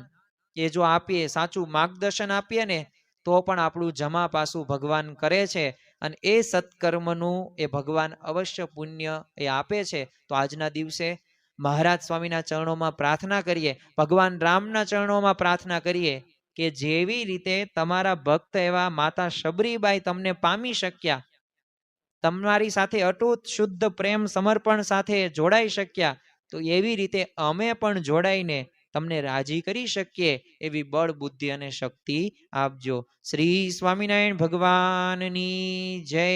એ જો આપીએ, સાચું માર્ગદર્શન આપીએ ને તો પણ આપણું જમા પાસું ભગવાન કરે છે અને એ સત્કર્મનું એ ભગવાન અવશ્ય પુણ્ય એ આપે છે. તો આજના દિવસે મહારાજ સ્વામીના ચરણોમાં પ્રાર્થના કરીએ, ભગવાન રામના ચરણોમાં પ્રાર્થના કરીએ કે જેવી રીતે તમારા ભક્ત એવા માતા શબરીબાઈ તમને પામી શક્યા, તમારી સાથે અટૂટ શુદ્ધ પ્રેમ સમર્પણ સાથે જોડાઈ શક્યા, તો એવી રીતે અમે પણ જોડાઈને તમને રાજી કરી શકીએ એવી બળ બુદ્ધિ અને શક્તિ આપજો. શ્રી સ્વામિનારાયણ ભગવાનની જય.